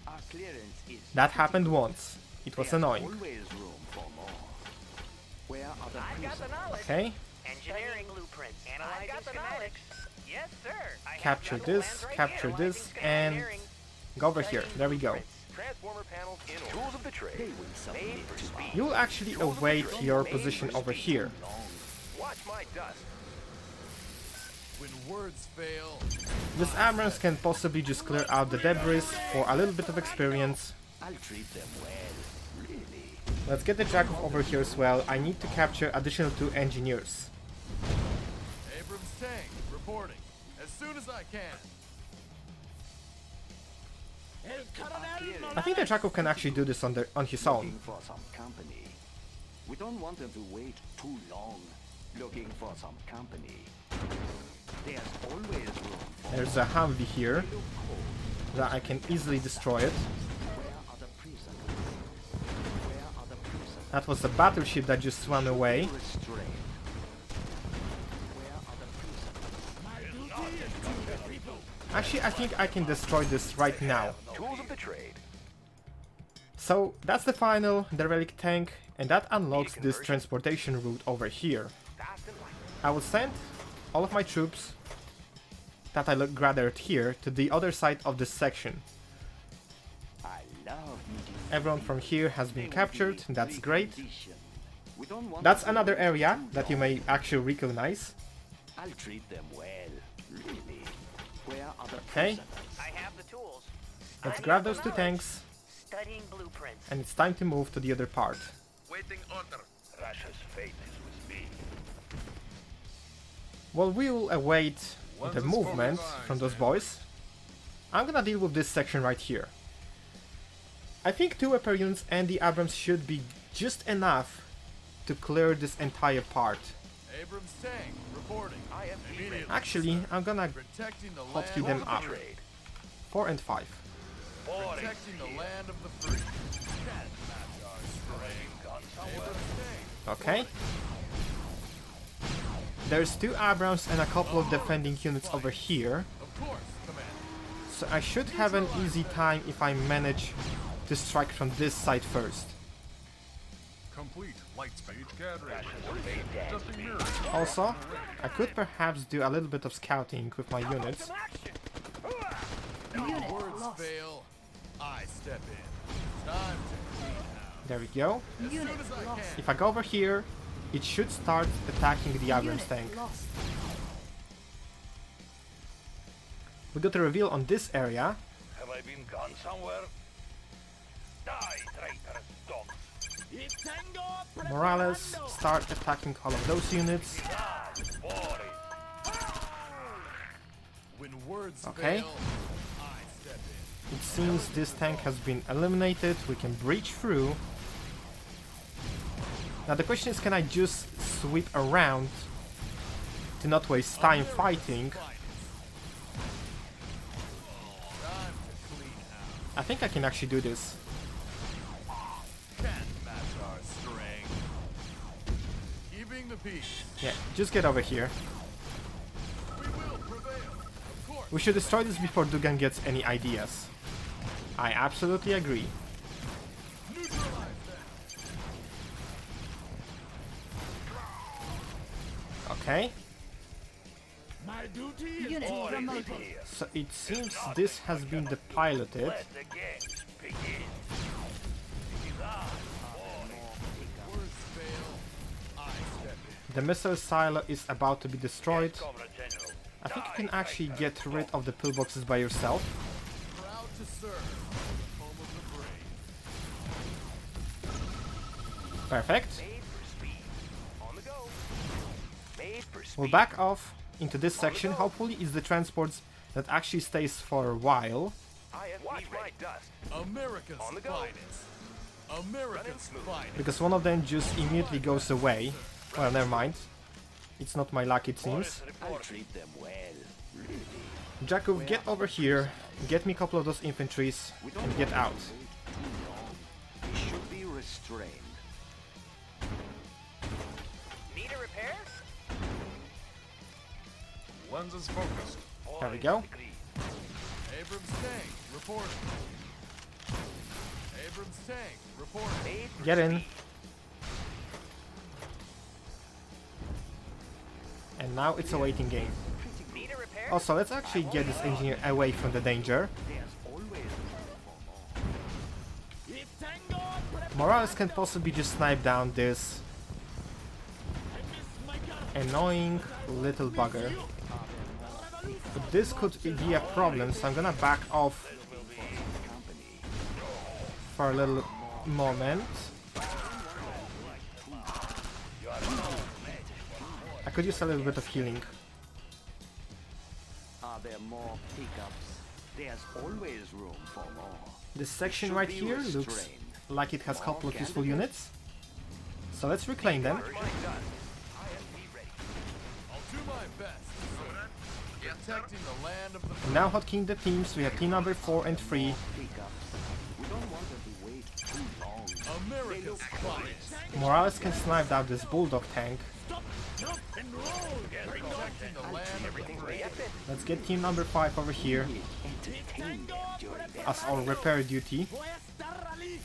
Our clearance is That happened once. It was there's annoying. always room for more. Where are the I've got the prisoners? knowledge. Okay, Engineering blueprints. Analyzing got the schematics. Yes, sir. I have capture got the this, plans right capture here. this, and Engineering. go over here. There we go. Transformer panels in order. Tools of the They trade. will submit to us. You will actually await your position over here. Watch my dust. When words fail, This Abrams can possibly just clear out the debris for a little bit of experience. I'll treat them well. Really. Let's get the Jakov over here as well. I need to capture additional 2 engineers. Abrams tank reporting as soon as I can. El Coronel I think the Jakov can actually do this on his own. Looking for some company. We don't want them to wait too long. Looking for some company. There's always room for There's a Humvee here look cold. that I can easily destroy it. Where are the prisoners? Where are the prisoners? That was a battleship that just swam away. Restrained. Where are the prisoners? My duty is to the people. Actually, I think I can destroy this right now. Tools of the trade. So that's the final derelict tank, and that unlocks this transportation route over here. Fast and light. I will send all of my troops that I gathered here to the other side of this section. I love meeting Everyone from here has been captured, that's great. condition. We don't want That's them to another wait area too that you long. may actually recognize. I'll treat them well. Really. Where are the Okay. prisoners? I have the tools. Let's I grab have the those 2 knowledge. tanks, Studying blueprints. and it's time to move to the other part. Waiting order. Russia's fate is with me. While we will await One's the as movement focused from eyes, those man. boys, I'm gonna deal with this section right here. I think 2 weapon units and the Abrams should be just enough to clear this entire part. Abrams tank reporting. I am Immediately. Actually, I'm gonna Protecting the hotkey land them of the up. free. trade. 4 and 5. Orders Protecting the here. land of the free. Can't match our strength. Gone somewhere. Abrams tank. Okay. There's 2 Abrams and a couple of defending units over here, Of course, Commander. so I should have an easy time if I manage to strike from this side first. Complete light speed gathering. Made dead. Adjusting mirrors. Also, I could perhaps do a little bit of scouting with my units. Some action. Unit Words lost. fail. I step in. Time to clean house. There we go. As Unit soon as I lost. can. If I go over here, it should start attacking the Abrams Unit tank. lost. We got a reveal on this area. Have I been gone somewhere? Die, traitorous dogs. Y tengo Morales, preparando. start attacking all of those units. Boring. When words Okay. fail, I step in. It seems this tank has been eliminated. We can breach through. Now the question is, can I just sweep around to not waste time fighting? Time to clean house. I think I can actually do this. Can't match our strength. Keeping the peace. Yeah, just get over here. We will prevail. Of course. We should destroy this before Dugan gets any ideas. I absolutely agree. Neutralize them. Okay, My duty is Unit promoted. Here. so it seems this has been depiloted. Let the games begin. It is I, boring. Words fail, I step in. The missile silo is about to be destroyed. Comrade General. I think you can actually get rid of the pillboxes by yourself. Proud to serve. Home of the brave. Perfect. Made for speed. On the go. Made for speed. We'll back off into this section. Hopefully it's the transports that actually stays for a while. Watch my dust. America's On the go. finest. America's finest. Because one of them just immediately goes away. Well, never mind. It's not my luck, it seems. Morris I'll reporting. treat them well. Really. Jakub, get over here, get me a couple of those infantries, We don't and get want out. to wait too long. We should be restrained. Need a repair? Lenses focused. There we go. Abrams tank reporting. Abrams tank reporting. Made for Get in. speed. And now it's a waiting game. Need a repair? Also, let's actually get this engineer away from the danger. There's always room for more. If tango prep, Morales can possibly just snipe down this I miss my gun. annoying little bugger. But this could be a problem, so I'm gonna back off for a little moment. I could use a little bit of healing. Are there more pickups? There's always room for more. This section Should right be here looks restrained. like it has a couple of useful units. So let's reclaim them. My dust. ISP ready. I'll do my best. Protecting the land of the And now hotkeying the teams, we have team number 4 and 3. Pickups. We don't want them to wait too long. America's finest. Morales can snipe down this bulldog tank. Stop, jump, and roll. Protecting the land of the brave. Yep, it. Let's get team number 5 over here Entertain them during their as our repair duty. Voy a estar allí.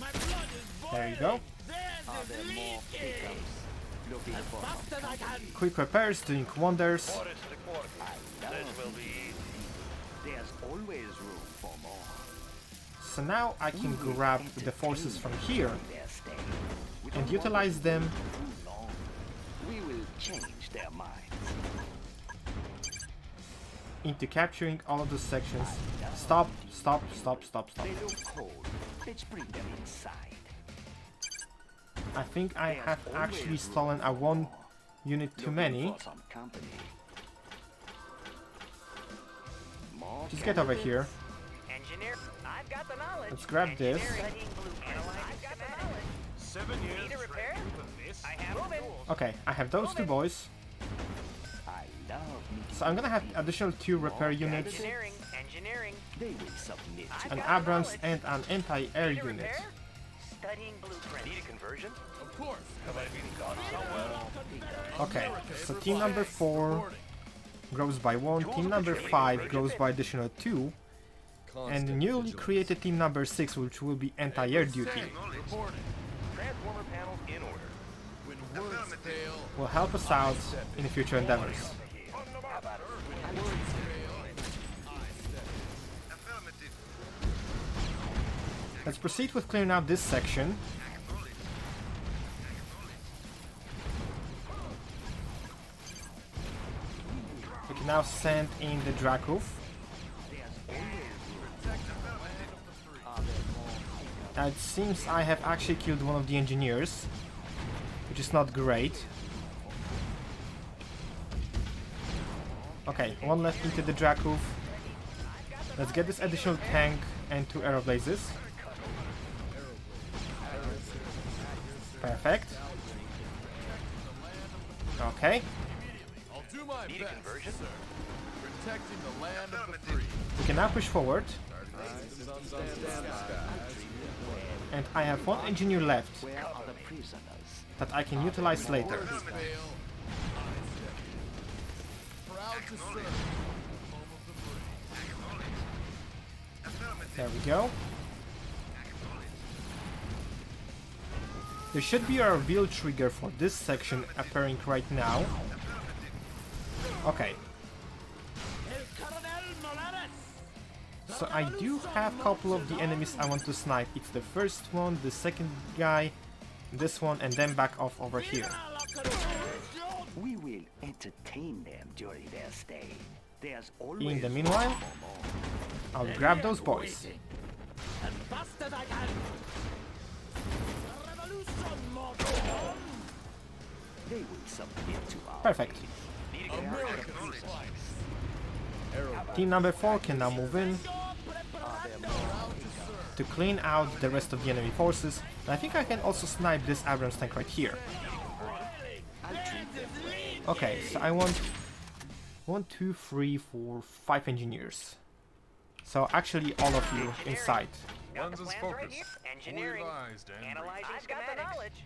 My blood is boiling. There you go. There's Are the there more leaking. pickups? Looking for Fast as I can. Quick repairs doing wonders. Morris reporting. This will be easy. There's always room for more. So now I can grab the forces from here Their stay. We and don't utilize want them too long. We will change their minds. into capturing all of those sections. Stop, stop, stop, stop, stop. They look cold. Let's bring them inside. I think I have actually stolen a 1 unit too many. Looking for some company. More Just get over here. Engineer, I've got the knowledge. Let's grab this. Engineering blueprints. I've got the knowledge. 7 years. Need a repair? This. I have moving. Okay, I have those two boys. I love meeting. So I'm gonna have additional 2 repair units, Engineering, engineering. They will submit. I've an got the Abrams knowledge. and an anti-air Need a unit. repair? Studying blueprints. Need a conversion? Of course. Have I been gone somewhere? Okay, so team number 4 grows by 1, team number 5 grows by additional 2, and the newly created team number 6, which will be anti-air duty, Reporting. Transformer panels in order. When words fail, will help us out in future endeavors. when words fail, I step Let's proceed with clearing out this section. We can now send in the Dracoof. Now it seems I have actually killed one of the engineers, which is not great. Okay, 1 left into the Dracoof. Let's get this additional tank and 2 arrow blazes. Perfect. Okay, I'll do my Need a best, conversion? sir. Protecting the land of the free. we can now push forward. And I have 1 engineer left Where are the prisoners? that I can utilize later. Words fail, I step in. Proud to serve. Home of the brave. There we go. There should be a reveal trigger for this section appearing right now. Okay, El Coronel Morales. so I do have a couple of the enemies I want to snipe. It's the first one, the second guy, this one, and then back off over here. Mira la corona. We will entertain them during their stay. There's always In the meanwhile, room for more. I'll grab those boys. As fast as I can. Revolution, mortal. They will submit to our Perfect. Team number 4 can now move in to clean out the rest of the enemy forces. And I think I can also snipe this Abrams tank right here. Okay, so I want 1, 2, 3, 4, 5 engineers. So actually all of you inside. Got the Lenses plans right focus. here. Fully Engineering. advised and Analyzing I've got the schematics. knowledge.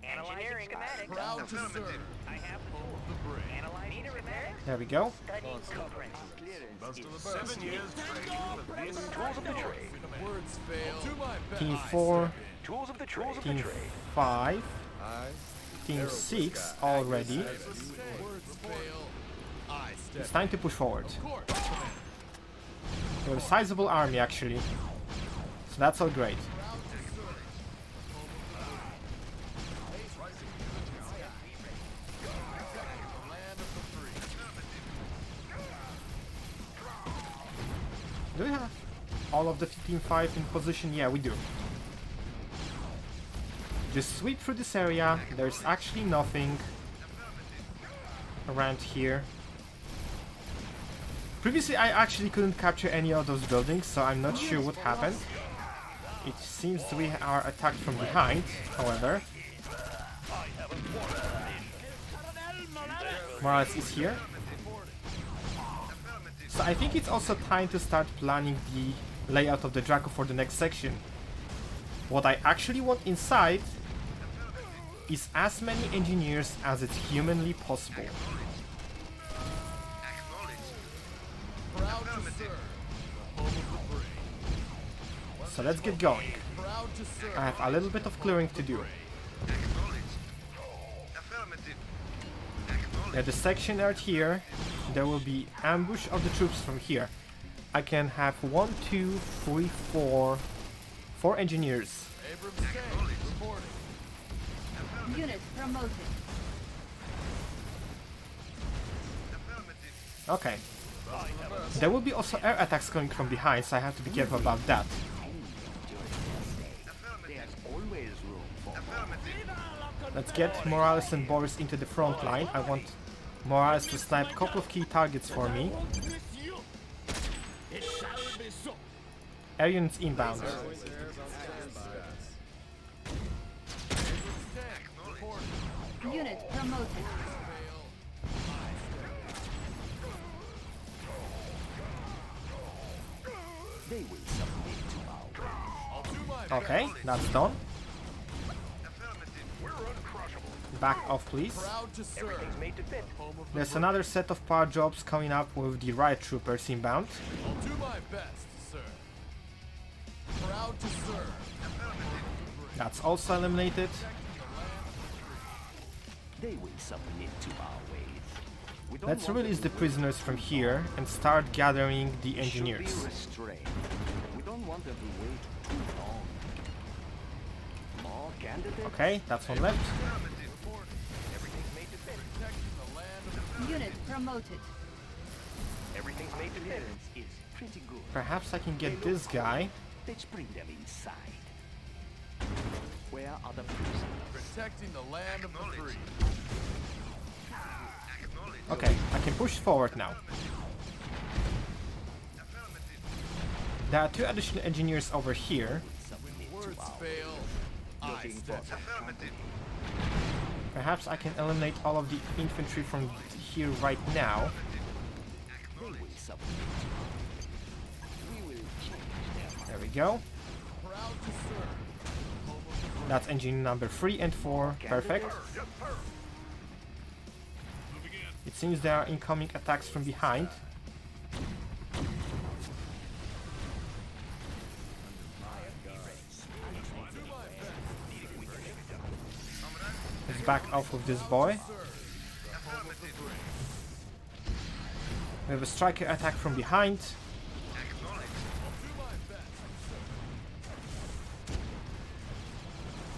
Analyzing schematics. Proud to serve. I have the tools. the brain. Analyzing schematics. There we go. Studying blueprints. Best of the best. 7 years training for this. Tools of the trade. Words fail. Do my best. Team 4, Tools of the trade. Team 5, I Team 6 already. words fail. I step. It's time to push forward. Of course. We have a sizable army actually. So that's all great. Land of the free. Do we have all of the Team 5 in position? Yeah, we do. Just sweep through this area. There's actually nothing around here. Previously I actually couldn't capture any of those buildings, so I'm not sure what happened. It seems we are attacked from behind, however. Morales is here. So I think it's also time to start planning the layout of the Draco for the next section. What I actually want inside is as many engineers as it's humanly possible. Proud to serve. The home of the brave. So let's get going. Proud to serve. I have a little bit of clearing to do. There's a section right here. There will be ambush of the troops from here. I can have 1, 2, 3, 4 engineers. Abrams tank reporting. Unit promoted. Okay. There will be also air attacks coming from behind, so I have to be careful about that. There's always room for more. Let's get Morales and Boris into the front line. I want Morales to snipe a couple of key targets for me. It shall be so. Air units inbound. Unit promoted. They will submit to our will. I'll do my Okay, that's done. Back off, please. proud to serve. Everything's made to fit. Home of the There's another set of power jobs coming up with the riot troopers inbound. I'll do my best, sir. Proud to serve. That's also eliminated. They will submit to our ways. We don't Let's want release them the to prisoners from here and start gathering the wait. Should be engineers. restrained. We don't want them to wait too long. More candidates. Okay, that's one left. Everything's made to fit. Protecting the land of the Unit promoted. Everything's made to fit. Clearance is pretty good. Perhaps I can get this guy. Let's bring them inside. Where are the prisoners? protecting the land of the free. Okay, I can push forward now. There are 2 additional engineers over here. Words fail. I Looking for step some Perhaps I can eliminate all of the infantry from here right now. They will submit. We will change them. There we go. proud to serve. That's engine number 3 and 4. Perfect. It seems there are incoming attacks from behind. Let's back off with this boy. We have a striker attack from behind.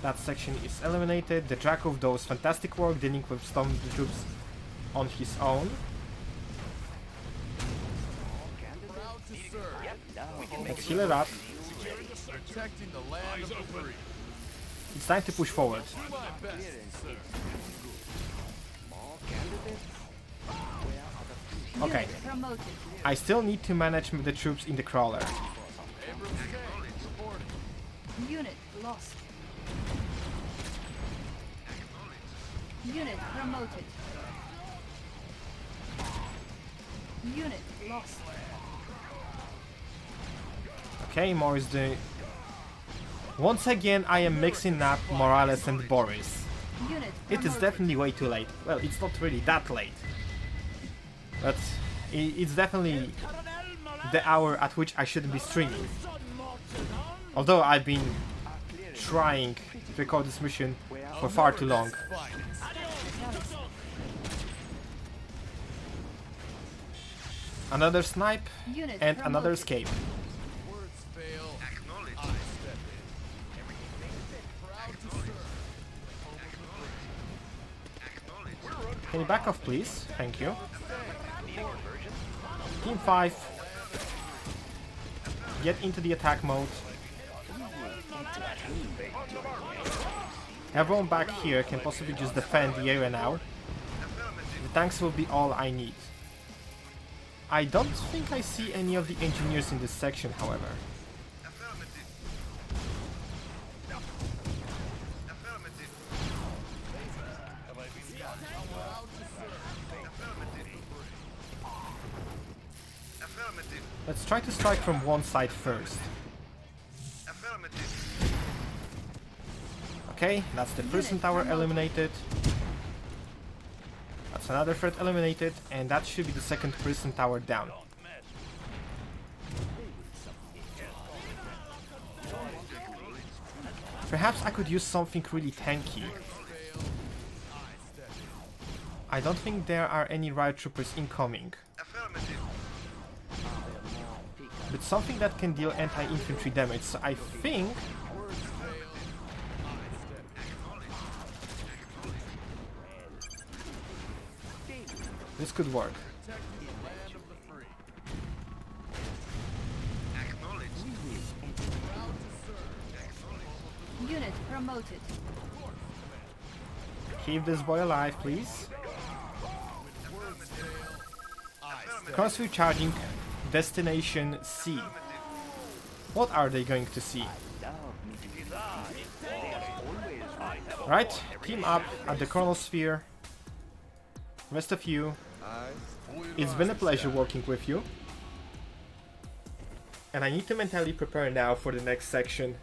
That section is eliminated. The Draco does fantastic work dealing with some of the troops on his own. Proud to serve. Let's heal it up. Protecting the land of the free. It's time to push forward. Do my best, sir. More candidates? Where are the Okay, Unit promoted. I still need to manage the troops in the crawler. Abrams K. Reporting. Unit lost. Unit promoted. Unit lost. Okay, Morris the... Once again, I am mixing up Morales and Boris. Unit It is promoted. definitely way too late. Well, it's not really that late. But it's definitely the hour at which I shouldn't be streaming. Although I've been trying to record this mission for far too long. Finest. Another snipe Unit and another promoted. escape. Words fail. I step in. Proud to serve. Can you back off, please? Thank you. Team 5. Get into the attack mode. Everyone back here can possibly just defend the area now. The tanks will be all I need. I don't think I see any of the engineers in this section, however. Let's try to strike from one side first. Okay, that's the prison tower eliminated. That's another threat eliminated, and that should be the second prison tower down. Perhaps I could use something really tanky. I don't think there are any riot troopers incoming. But something that can deal anti-infantry damage, so I think... this could work. Unit promoted. Keep this boy alive, please. Crossview charging. Destination C. What are they going to see? Right, team up at the chronosphere. Rest of you, it's been a pleasure working with you. And I need to mentally prepare now for the next section.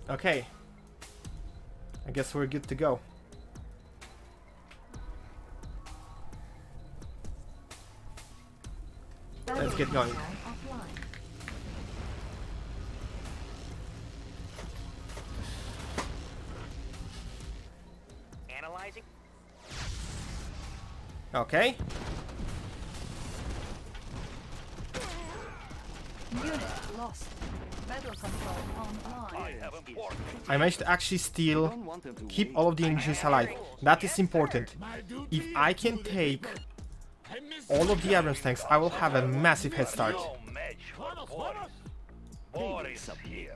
Okay. I guess we're good to go. Let's get going. Offline. Analyzing. Okay. Unit lost. Battle control online. I managed to actually steal, don't want them to keep wait. all of the engines alive. That is important. If I can take all of the Abrams tanks, I will have a massive head start. No match for Boris. Boris here.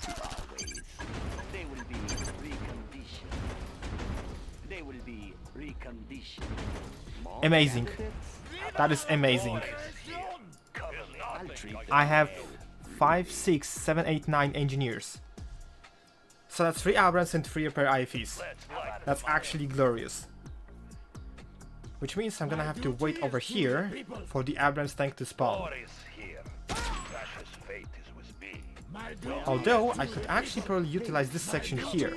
They will be reconditioned. They will be reconditioned. More Amazing. candidates? That is amazing. I'll treat them. I have 5, 6, 7, 8, 9 engineers. So that's 3 Abrams and 3 repair IFEs. That's actually glorious. Which means I'm gonna have to wait over here for the Abrams tank to spawn. Boris here. Precious fate is with me. Although I could actually probably utilize this section here.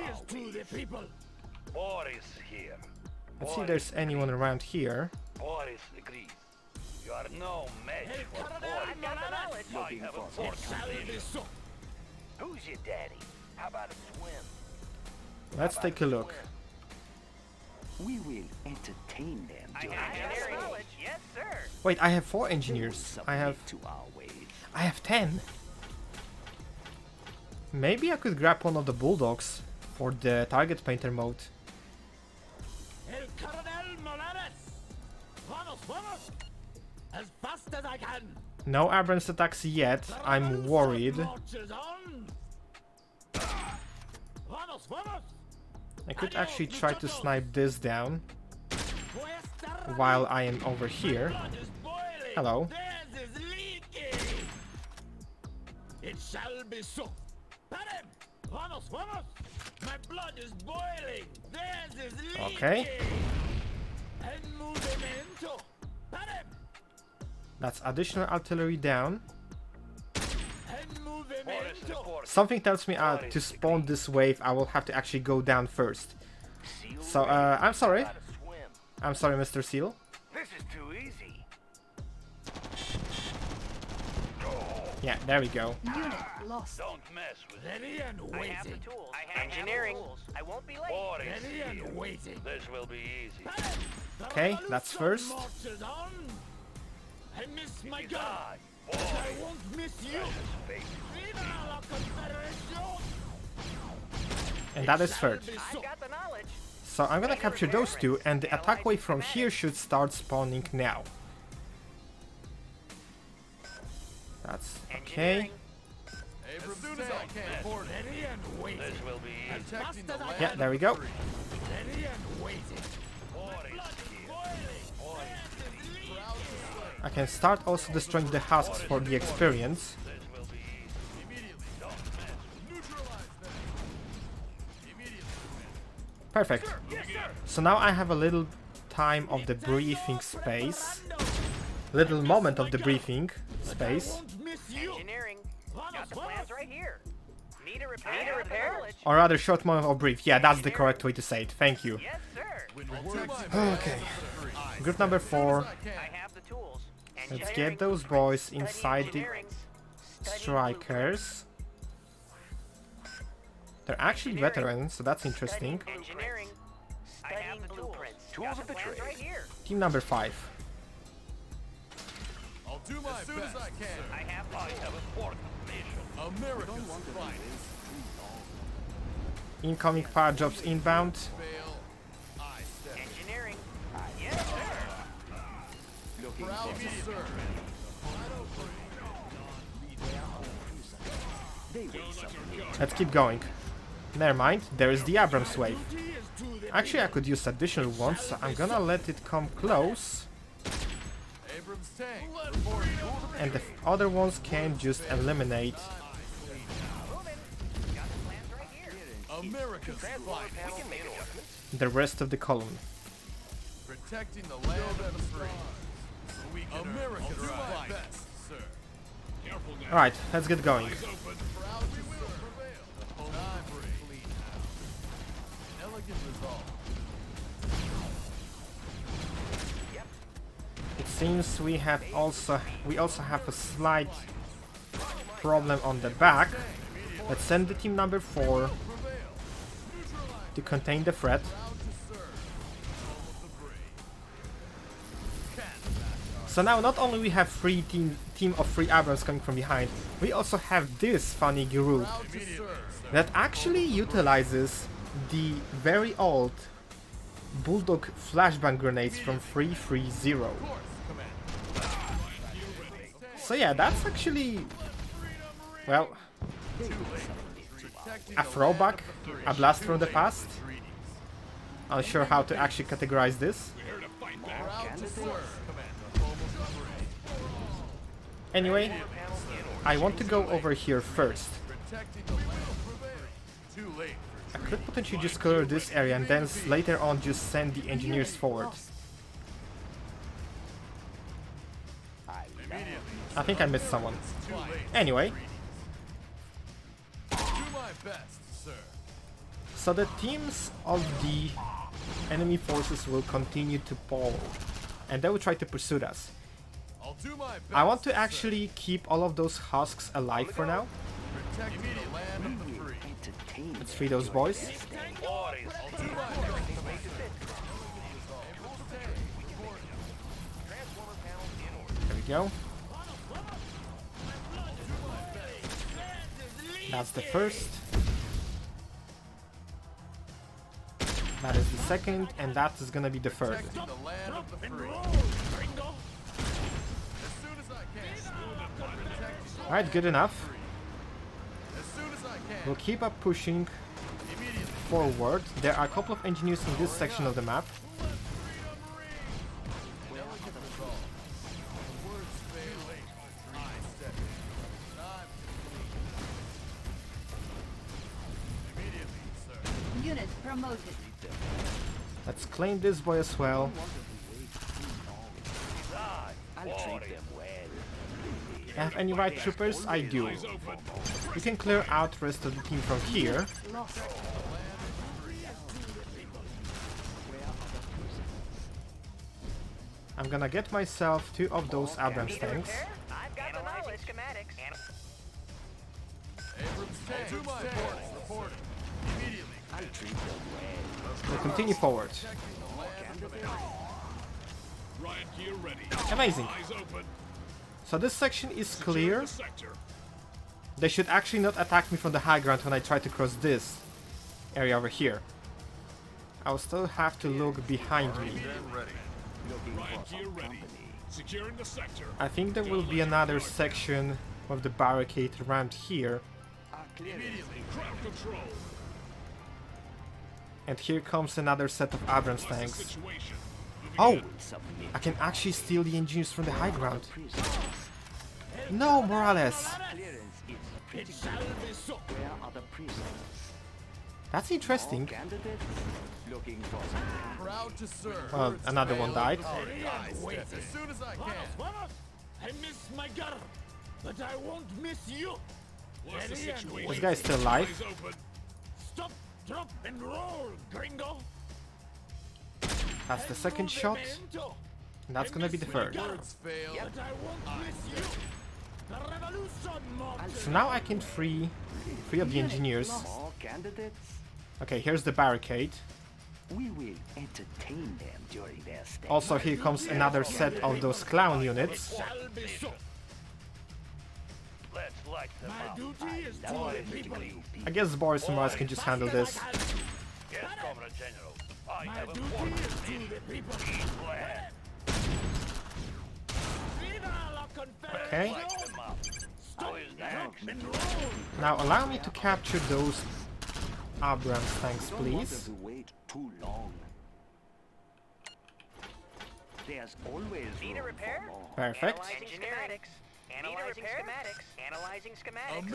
Boris here. Let's see if there's anyone around here. Boris agrees. You are no match for Boris. Got the knowledge. I have a fortune. Who's your daddy? How about a swim? Let's take a look. We will entertain them. I Joe. got the knowledge. Yes, sir. Wait, I have 4 engineers. Submit to our ways. I have 10. Maybe I could grab one of the bulldogs for the target painter mode. Colonel Molares! Vamos, vamos! As fast as I can! No Abrams attacks yet. I'm worried. Marches on! Vamos, vamos! I could actually try to snipe this down while I am over here. Blood is boiling! Hello. Theirs is leaking! It shall be so! Padem! Vamos, vamos! My blood is boiling! Theirs is leaking! Okay. En movimento! Padem! That's additional artillery down. En movimento! Something tells me to spawn this wave, I will have to actually go down first. So, I'm sorry. I'm sorry, Mr. Seal. This is too easy. Yeah, there we go. Unit lost. Don't mess with it. Ready and I have the waiting! tools. Engineering. I won't be late. War is Ready here. and waiting! This will be easy. Okay, that's first. Marches on! I miss my gun! Die. I War won't miss you! is fate. Viva la Confederation! And that is third. I've got the knowledge. So I'm gonna capture those two, and the attack wave from here should start spawning now. That's okay. Engineering. As soon as I can. Report. Ready and waiting! This will be easy. Protecting the land. Yeah, there we go. Ready and waiting! War is here. Boiling! Proud to slay. I can start also destroying the husks for the experience. This will be easy. Immediately. Don't mess. Neutralize them. Immediately. Perfect. So now I have a little time of the breathing space. Little moment of the breathing space. Won't miss you! Engineering. Got Vamos, the vamos! plans right here. Need a repair? Need a repair? Or rather, short moment of breathe. Yeah, that's the correct way to say it. Thank you. Yes, sir. Okay. Group number 4. I have the tools. Let's get those boys inside the strikers. They're actually veterans, so that's interesting. Engineering. I have the blueprints. Tools of the Plans trade. right here. Team number 5. I'll do my best. As soon as I can. I have the I tools. have important mission. America's finest. Incoming power jobs inbound. Fail. I step. Engineering. Yes, sir. Proud to serve. Let's keep going. Never mind, there is the Abrams wave. Actually, I could use additional ones, so I'm gonna let it come close. Abrams tank. Reporting. And the other ones can just eliminate. Moving. Got the plans right here. America's finest. We can make adjustments. The rest of the column. Protecting the land of the free. America's finest, sir. Alright, let's get going. Proud to serve. Prevail. Time for a clean house. An elegant resolve. It seems we also have a slight problem on the back. Let's send the team number 4 to contain the threat. So now not only we have team of 3 Abrams coming from behind, we also have this funny group that actually utilizes the very old Bulldog flashbang grenades from 330. So yeah, that's actually, well, a throwback, a blast from the past. Unsure how to actually categorize this. Anyway, I want to go over here first. I could potentially just clear this area and then later on just send the engineers forward. I think I missed someone. Anyway, Do my best, sir. so the teams of the enemy forces will continue to fall, and they will try to pursue us. I'll do my best. I want to actually keep all of those husks alive for now. Protecting the land of the free. Let's free those boys. War is I'll do my best. There we go. That's the first. That is the second, and that is gonna be the third. Protecting the land of the free. Roll, gringo. As soon as I can. Protecting the Alright, good enough. free. As soon as I can. We'll keep up pushing Immediately. forward. There are a couple of engineers in this section of the map. Delicate resolve. Words fail. I step in. Time to leave. Immediately, sir. Unit promoted. Let's claim this boy as well. I'll treat them well. Have any right troopers? I do. We can clear out the rest of the team from here. Lost. I'm gonna get myself 2 of those Abrams tanks. I've got the knowledge. Schematics. Abrams tank. To my ports. Reporting. Immediately. I'll treat them well. We'll continue forward. Protecting the land of the free. Riot gear ready. Amazing. Eyes open. So this section is clear. The sector. They should actually not attack me from the high ground when I try to cross this area over here. I'll still have to look behind me. Riot gear ready. Securing the sector. I think there will be another section of the barricade around here. Immediately. Crowd control. And here comes another set of Abrams What's the tanks. situation? Oh! I can actually steal the engineers from the high ground. No, Morales! Clearance is It shall be so. where are the prisoners? That's interesting. Candidates looking for some Proud to serve. Well, Words another one fail. died. I step in. As soon as I can. Vamos! I miss my girl, but I won't miss you. What's the situation? This guy's still alive. Eyes open. Stop, drop, and roll, gringo. That's the second shot. And that's gonna be the third. Words fail. But I won't miss you. The revolution, Martin. So now I can free 3 of the engineers. more candidates. Okay, here's the barricade. We will entertain them during their stay. Also, here comes another set of those clown units. Shall be so. Let's light them My up. duty is to the people. I guess Boris and Morales can just handle this. Yes, Comrade General. I My have a duty warrant. is to the people. Glad. Viva la Confederation! Okay. Light them up. Who is Drop next? and roll. Now allow me to capture those Abrams tanks, Don't want them please. to wait too long. There's always Need a room repair? for more. Perfect. Analyzing schematics. Analyzing schematics. Analyzing schematics.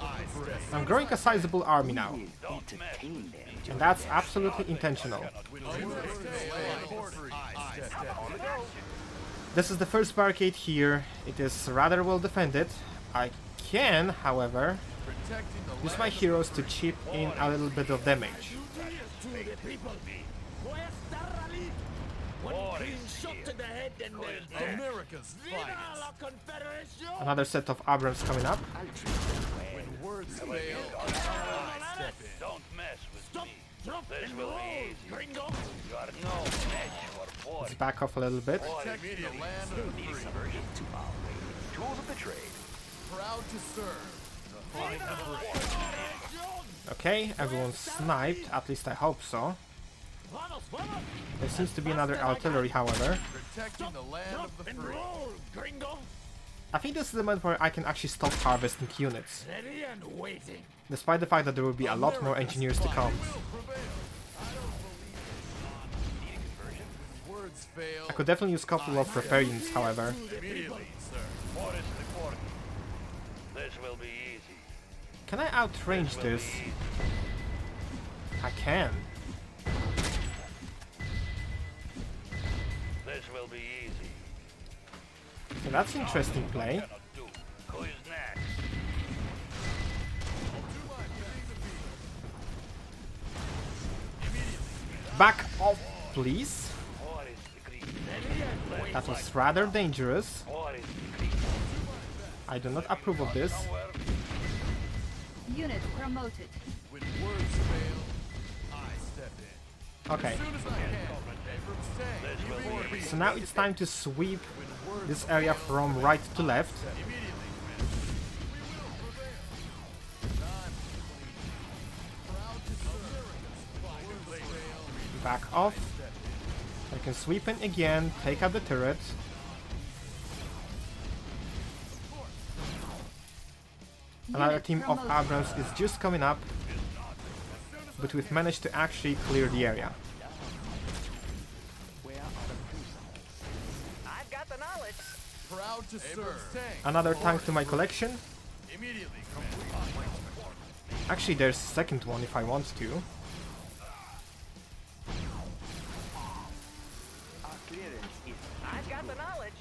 I step in. I'm growing a sizable army now, We will entertain them and that's absolutely intentional. Words fail. I step in. This is the first barricade here. It is rather well defended. I can, however, Protecting the use land my of the heroes to chip in a little bit of damage. Duty is to the people. One clean shot to the head and they're dead. America's Viva finest. la Confederation! Another set of Abrams coming up. I'll treat them well. When words fail, I step in. Don't mess with Stop, me. drop, This and will roll, be easy. gringo. You got no match for Let's 40. back off a little bit. Protecting the land of the free. To our way. Tools of the trade. Proud to serve. The free. Okay, everyone's sniped. At least I hope so. Vamos, vamos. There seems to be another artillery, however. Protecting the land Drop of the and free. roll, gringo. I think this is the moment where I can actually stop harvesting units, Ready and waiting. despite the fact that there will be a lot more engineers to come. Will prevail. Words fail. I could definitely use a couple of repair units, however. Immediately, sir. What is reporting? This will be easy. Can I outrange this? I can. This will be easy. So that's interesting play. Cannot do. Who is next? Back off, please. What is the creed? That was rather dangerous. What is the creed? I do not approve of this. Somewhere? Unit promoted. When words fail, I step in. Okay, As soon as I can. Abrams tank. This will be easy. so now it's time to sweep this area from right to left. Immediately. We will prevail. Time to leave. Proud to serve. back off. I can sweep in again, take out the turret. Another Unit team of promoted. Abrams is just coming up, but we've managed to actually clear the area. I've got the knowledge. Proud to serve. Another tank to my collection. Immediately, Actually, there's a second one if I want to. Our clearance is I've got the knowledge.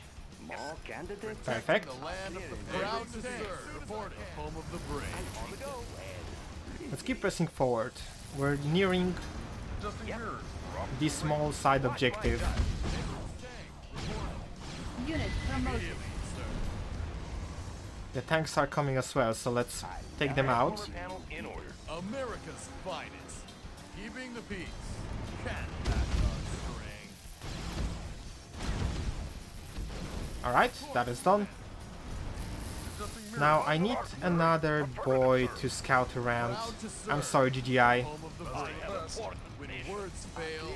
more candidates. Perfect. the land of the proud to serve. Reporting, home of the brave. Let's keep pressing forward. We're nearing the small side objective. Unit promoted. The tanks are coming as well, so let's take them out. Solar panels in order. America's finest. Keeping the peace. Can't match our string. Alright, that is done. Now I need another boy to scout around. I'm sorry, GGI. Home of the brave. When words fail,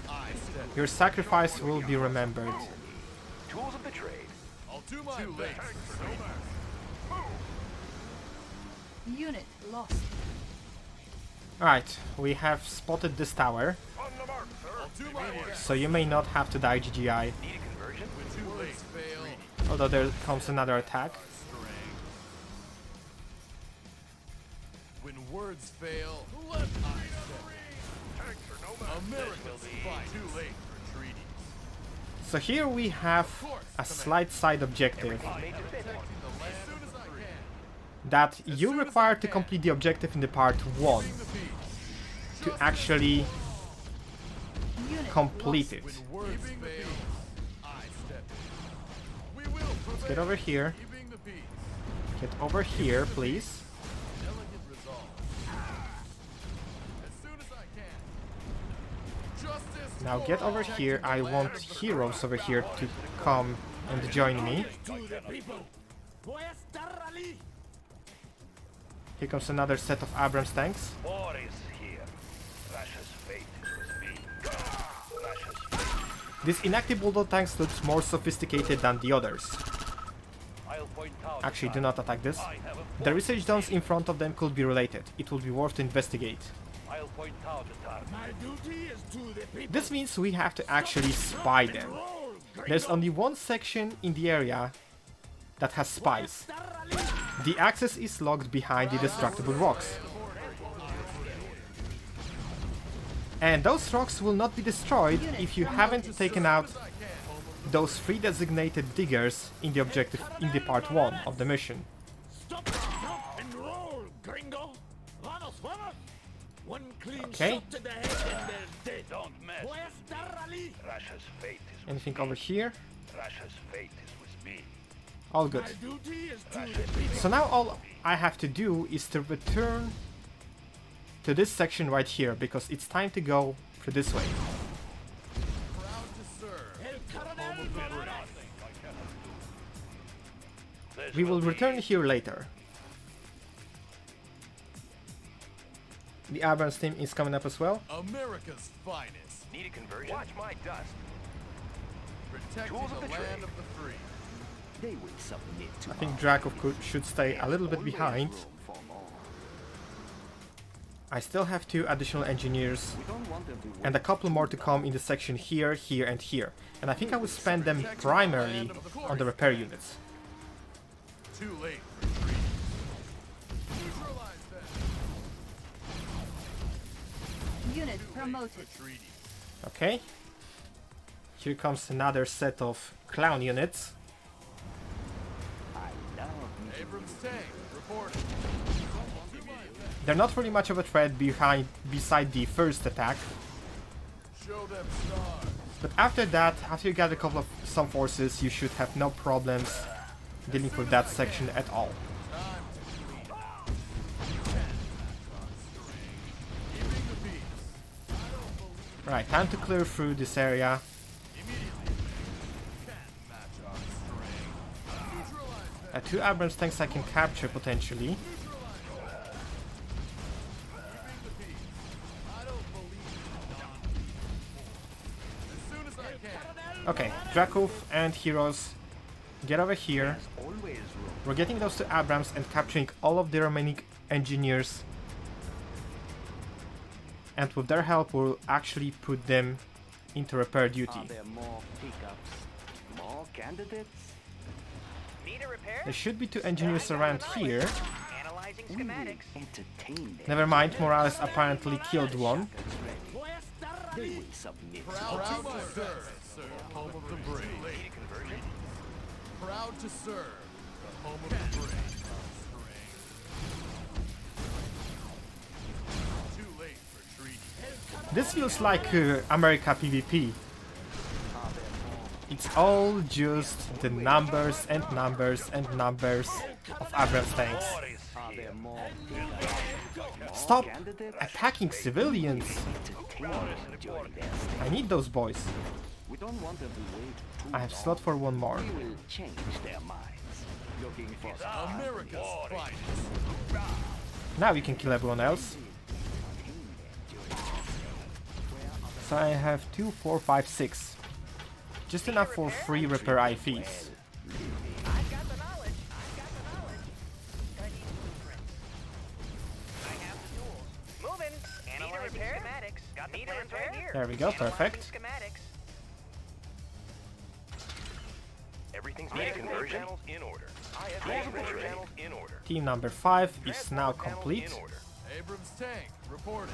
I step. Your sacrifice will be remembered. Tools of the trade. I'll do my best. Unit lost. Alright, we have spotted this tower, On the mark, sir. I'll do my best. so you may not have to die, GGI. Need a conversion? When words fail, Although there comes another attack. string. When words fail, let I step. Tanks are no match. America's finest. Too late for treaties. So here we have a slight side objective Made to fit one. Protecting the land as soon as I can. that you require to complete the objective in the part 1 Keeping the peace. to actually Unit complete it. When words fail, I step in. We will prevail. Get over here. Keeping the peace. Get over here, please. Delicate resolve. As soon as I can. Justice. Now get over here. I want heroes over here to come and join me. To the people. Voy a estar allí. Here comes another set of Abrams tanks. War is here. Russia's fate is with me. Russia's fate. This inactive bulldog tanks looks more sophisticated than the others. I'll point out. Actually, do not attack this. I have a The research zones in front of them could be related. It will be worth to investigate. I'll point out the target. My duty is to the people. This means we have to actually spy them. Roll, There's gringo. only one section in the area that has spies. Estar allí. The access is locked behind the destructible rocks. And those rocks will not be destroyed if you haven't taken out those 3 designated diggers in the objective in the part 1 of the mission. Stop, stop, and roll, gringo. Vamos, vamos. One clean Okay. shot to the head and they're dead. Don't mess Voy a with estar allí. Russia's fate is with Anything me. over here? Russia's fate is with me. All good. My duty is to the people. So now all I have to do is to return to this section right here, because it's time to go through this way. Proud to serve. El Coronel Romanov. This We will be return here later. The Abrams team is coming up as well. America's finest. Need a conversion? Watch my dust. Protecting Tools of the the land trade. of the free. They will submit to I think Drakov should stay a little bit behind. room for more. I still have 2 additional engineers We don't want them to wait. and a couple more to come in the section here, here and here. And I think I will spend them primarily on the repair units. Too late for treaties. Neutralize them. Unit Too late promoted. for treaties. Okay. Here comes another set of clown units. I love me. Abrams tank reporting. They're not really much of a threat beside the first attack. Show them stars. But after that, after you get a couple of some forces, you should have no problems dealing with that section at all. Time to clean. Keeping the peace. Right, time to clear through this area. Immediately. Can't match our string. Neutralize them. 2 Abrams tanks I can capture potentially. Keeping the peace. I don't believe in Okay, Dracov and heroes, get over here. Always room. We're getting those to Abrams and capturing all of the remaining engineers. And with their help, we'll actually put them into repair duty. Are there more pickups? More candidates? Need a repair? There should be 2 engineers around here. Analyzing We will schematics. entertain them. Never mind, Morales apparently killed one. They will submit. Proud to serve, sir. Home of the brave. Proud to serve. The home of the brave. Too late for treaty. This feels like America PvP. It's all just the numbers and numbers and numbers of Abrams tanks. Are there more pickups? Stop Candidates? attacking civilians! Entertain them during their stay. I need those boys. We don't want them to wait too I have long. slot for one more. We will change their minds. Looking for some America's finest. Now we can kill everyone else. So I have 2, 4, 5, 6. Just enough for 3 repair IVs. I've got the knowledge. I've got the knowledge. I need blueprints. I have the tools. Moving. Analyzing schematics. Got the plans right here. There we go, perfect. Schematics. Everything's ready. Conversion channels in order. Transmission channels in order. Team number 5 is now Transport channels complete. in order. Abrams tank reported.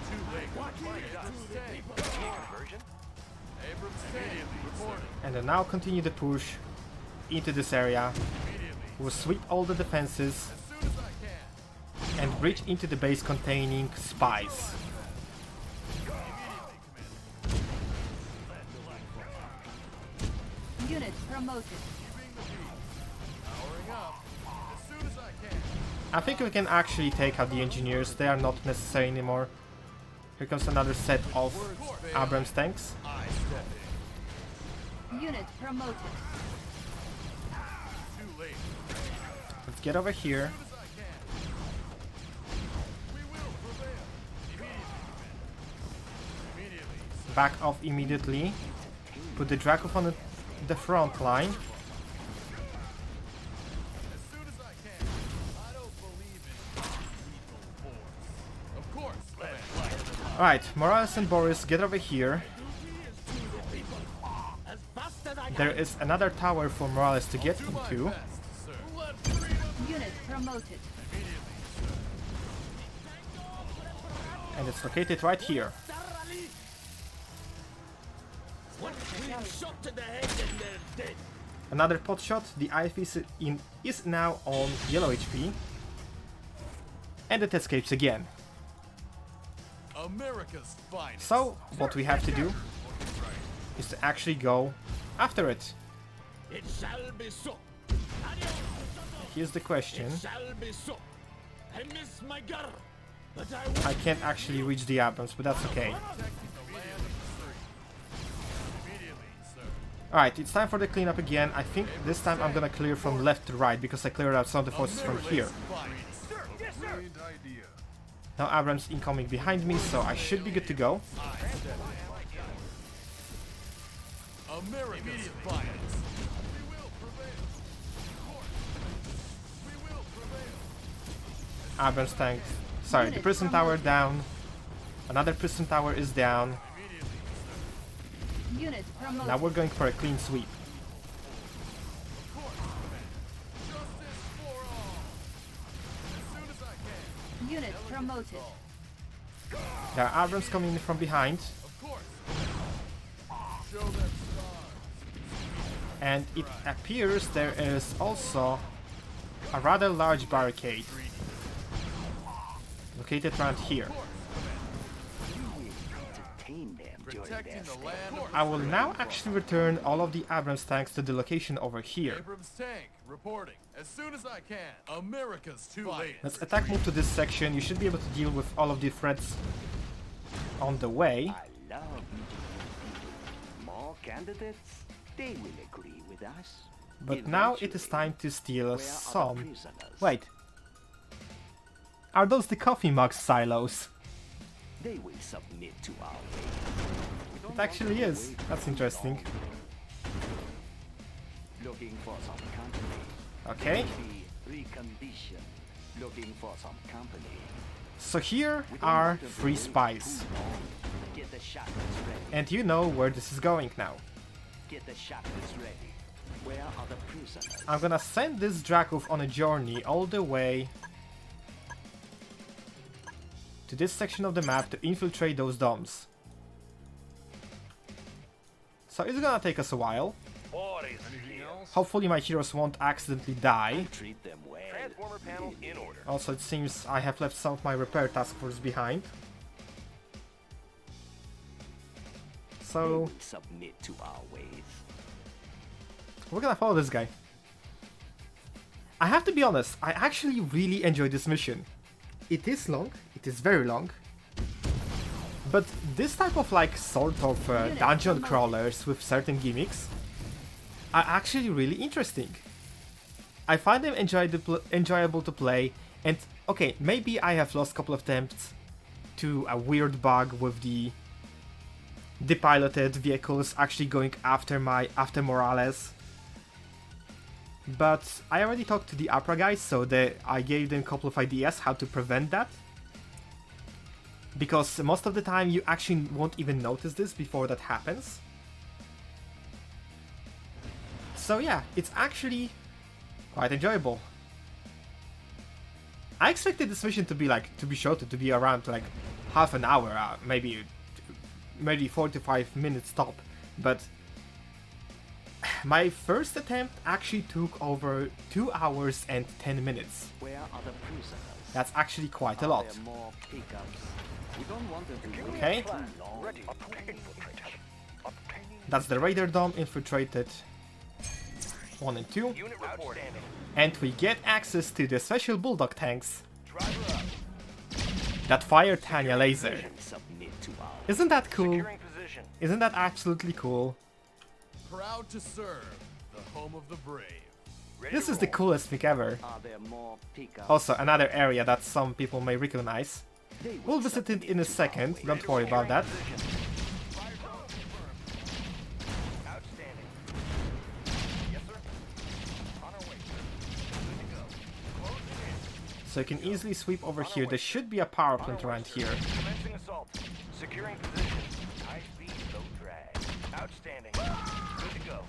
Too late. Abrams tank. Conversion. Abrams tank reported. And then now continue the push into this area. Immediately. We'll sweep all the defenses As soon as I can. and breach into the base containing spies. Unit promoted. Powering up. As soon as I can. I think we can actually take out the engineers, they are not necessary anymore. Here comes another set of Abrams tanks. I step in. Unit promoted. Too late. Let's get over here. As soon as I can. We will prevail. Immediately. Immediately. Sir. Back off immediately. Put the Dracov on the front line. As soon as I can. I don't believe in lethal force. Of course, Commander. Alright, Morales and Boris, get over here. As fast as I There is another tower for Morales to get into. Best, sir. Let freedom. Unit promoted. And it's located right here. thoroughly. One clean shot to the head and they're dead. Another pot shot. The IV is now on yellow HP. And it escapes again. America's finest. So, what we have to do is to actually go after it. It shall be so. Adios. Here's the question. It shall be so. I miss my girl, but I can't actually reach the Abrams, but that's okay. Protecting the land of the free. Immediately, sir. Alright, it's time for the cleanup again. I think this time I'm gonna clear from left to right because I cleared out some of the forces from here. Finest. Sir, yes, sir. Brilliant idea. Now Abrams incoming behind me, so I should be good to go. I step in. America's finest. We will prevail. Of course. We will prevail. Abrams tank. Sorry, the prison tower down. Another prison tower is down. Immediately, sir. Unit promoted. Now we're going for a clean sweep. Of course, Commander. Justice for all. As soon as I can. Unit promoted. There are Abrams coming in from behind. Of course. Show them stars. And it appears there is also a rather large barricade located around here. We will entertain them during Protecting their the stay. land of I will now actually return all of the Abrams tanks to the location over here. Abrams tank reporting as soon as I can. America's too late. Let's attack move to this section. You should be able to deal with all of the threats on the way. I love meeting new people. More candidates? They will agree with us. But now it is time to steal Where are the some... prisoners? Wait. Are those the coffee mug silos? They will submit to our way. We don't It actually want them to is. wait That's too interesting. long. looking for some company. Okay. Be reconditioned, looking for some company. So here We don't are want them to 3 wait spies. too long. Get the shotguns ready. And you know where this is going now. Get the shotguns ready. Where are the prisoners? I'm gonna send this Dracov on a journey all the way to this section of the map to infiltrate those domes. So it's gonna take us a while. Boris Anything else? Hopefully my heroes won't accidentally die. Treat them well. Transformer panels in order. Also, it seems I have left some of my repair task force behind. They So will submit to our ways. we're gonna follow this guy. I have to be honest, I actually really enjoy this mission. It is long, it is very long. But this type of like sort of dungeon crawlers with certain gimmicks are actually really interesting. I find them enjoyable to play, and okay, maybe I have lost a couple of attempts to a weird bug with the piloted vehicles actually going after Morales. But I already talked to the APRA guys, so I gave them a couple of ideas how to prevent that. Because most of the time you actually won't even notice this before that happens. So yeah, it's actually quite enjoyable. I expected this mission to be shorter, to be around like half an hour, maybe 45 minutes top, but my first attempt actually took over 2 hours and 10 minutes. Where are the prisoners? That's actually quite a Are lot. there more pickups? We don't want them to wait Okay. too long. Ready. Infiltration. Obtaining That's the Raider Dome infiltrated 1 and 2. unit reporting. And we get access to the special Bulldog tanks Driver up. that fire Tanya laser. Submit to our Isn't that cool? Securing position. Isn't that absolutely cool? Proud to serve, the home of the brave. Ready This to is the roll. coolest thing ever. Are there more pickups? Also, another area that some people may recognize. They will We'll visit it in a submit to second, our don't worry about that. Position. Outstanding. Yes, sir. On our way, sir. Good to go. Closing in. So you can easily sweep over here. There should be a power plant around here. Commencing assault. Securing position. High speed, low drag. Outstanding. Good to go.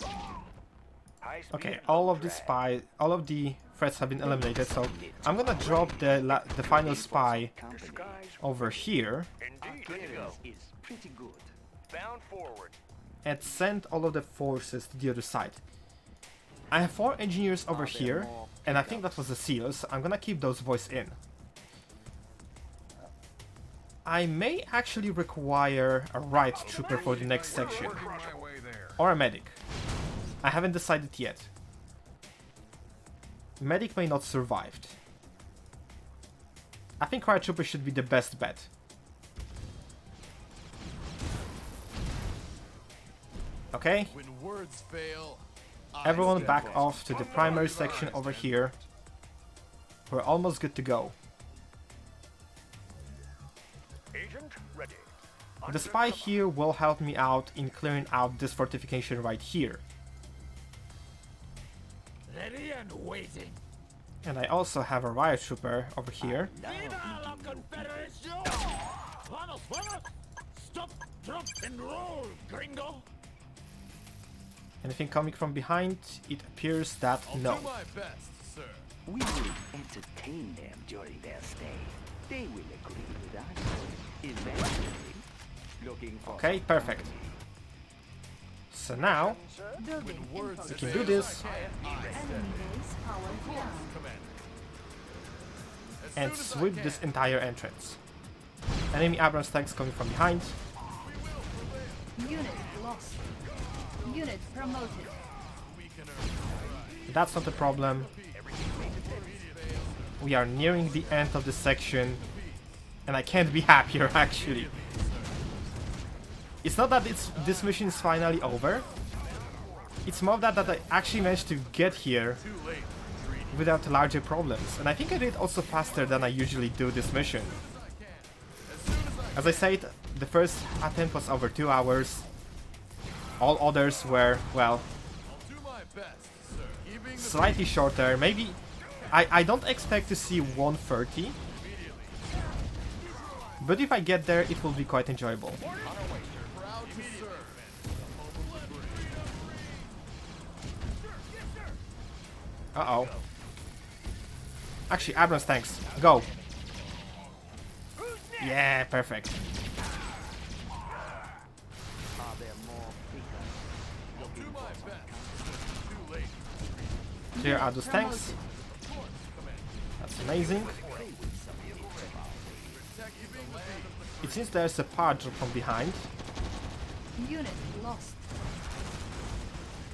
High speed, Okay, low all of the threats have been eliminated, so I'm gonna drop the final spy Disguise. over here Indeed. Good to go. is pretty good. Bound forward. and send all of the forces to the other side. I have 4 engineers over here, and I think that was the seal, so I'm gonna keep those boys in. I may actually require a riot trooper for the next section, Working my way there. or a medic. I haven't decided yet. Medic may not survive. I think riot trooper should be the best bet. Okay, When words fail, everyone eyes back get off to the primary section over here. We're almost good to go. Agent ready. The spy here will help me out in clearing out this fortification right here. Ready and waiting. And I also have a riot trooper over here. Viva la Confederation! Vamos, vamos! Stop, drop, and roll, gringo! Anything coming from behind? It appears that I'll no. do my best, sir. We will entertain them during their stay. They will agree with us. Eventually, looking for Okay, some perfect. company. So now, Building When words we info. can do this Enemy base powered down. Commander. As and soon as I sweep can, this entire entrance. Enemy Abrams tanks coming from behind. Unit lost. Unit promoted. we can earn That's not a problem. We are nearing the end of the section, and I can't be happier actually. It's not that this mission is finally over. It's more that I actually managed to get here too late for treaty. without larger problems. And I think I did also faster than I usually do this mission. As I said, the first attempt was over 2 hours. All others were, well, I'll do my best, slightly shorter. Maybe I don't expect to see 130, but if I get there, it will be quite enjoyable. Proud to serve. Uh-oh. Actually, Abrams tanks, go. Yeah, perfect. Are there more pickers I'll do looking my for some best. Too late. Clear out those tanks. That's amazing. Protecting the land of the It seems there's a part from behind. Unit lost.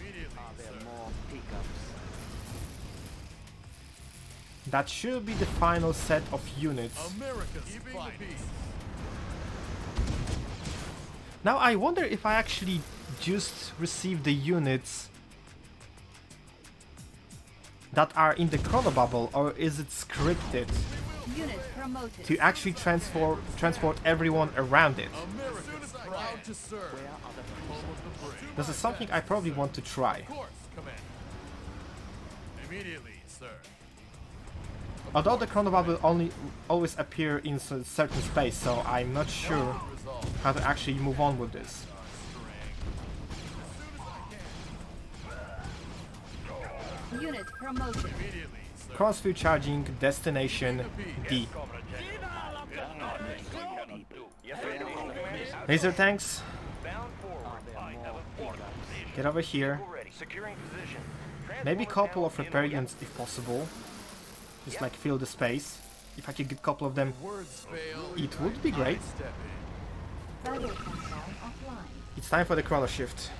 immediately, Are there sir. more pickups? That should be the final set of units. America's finest. Now I wonder if I actually just received the units that are in the chrono bubble, or is it scripted Unit promoted. to actually transport everyone around it? America's proud to serve. Where are the Home of the brave. This is something I probably want to try. Of course, Commander. Immediately, sir. Although the chrono bubble only always appear in a certain space, so I'm not sure Resolve. how to actually move on with this. Unit promoted. Immediately, sir. Crossview charging, destination D. Laser tanks, Bound forward. I have a force. get over here. Ready. Securing position. Maybe a couple of Transport repair panel units if possible. Just like fill the space. If I could get a couple of them, Words fail. it would be great. Step in. Battle console offline. It's time for the chrono shift.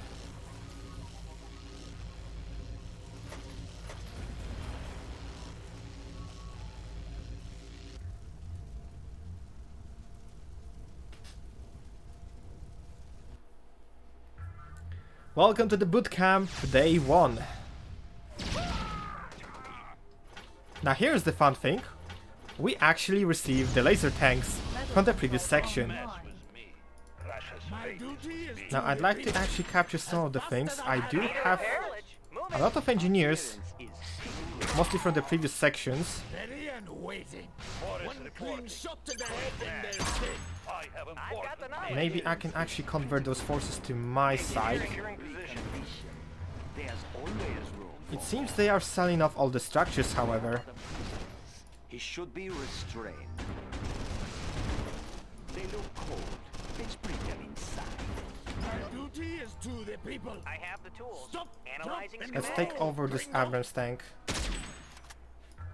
Welcome to the bootcamp, day 1. Now here's the fun thing. We actually received the laser tanks from the previous section. My duty is Now I'd like to actually capture some of the things. I do have a lot of engineers, mostly from the previous sections. ready and waiting. One clean shot to the head and they're dead. I have I've got the important. knowledge. Maybe I can actually convert those forces to my side. Securing position. There's always room. It seems they are selling off all the structures, however. He should be restrained. They look cold. Let's bring them inside. My duty is to the people. I have the tools. Stop. Analyzing Drop, and Let's schematics. take over this Abrams tank.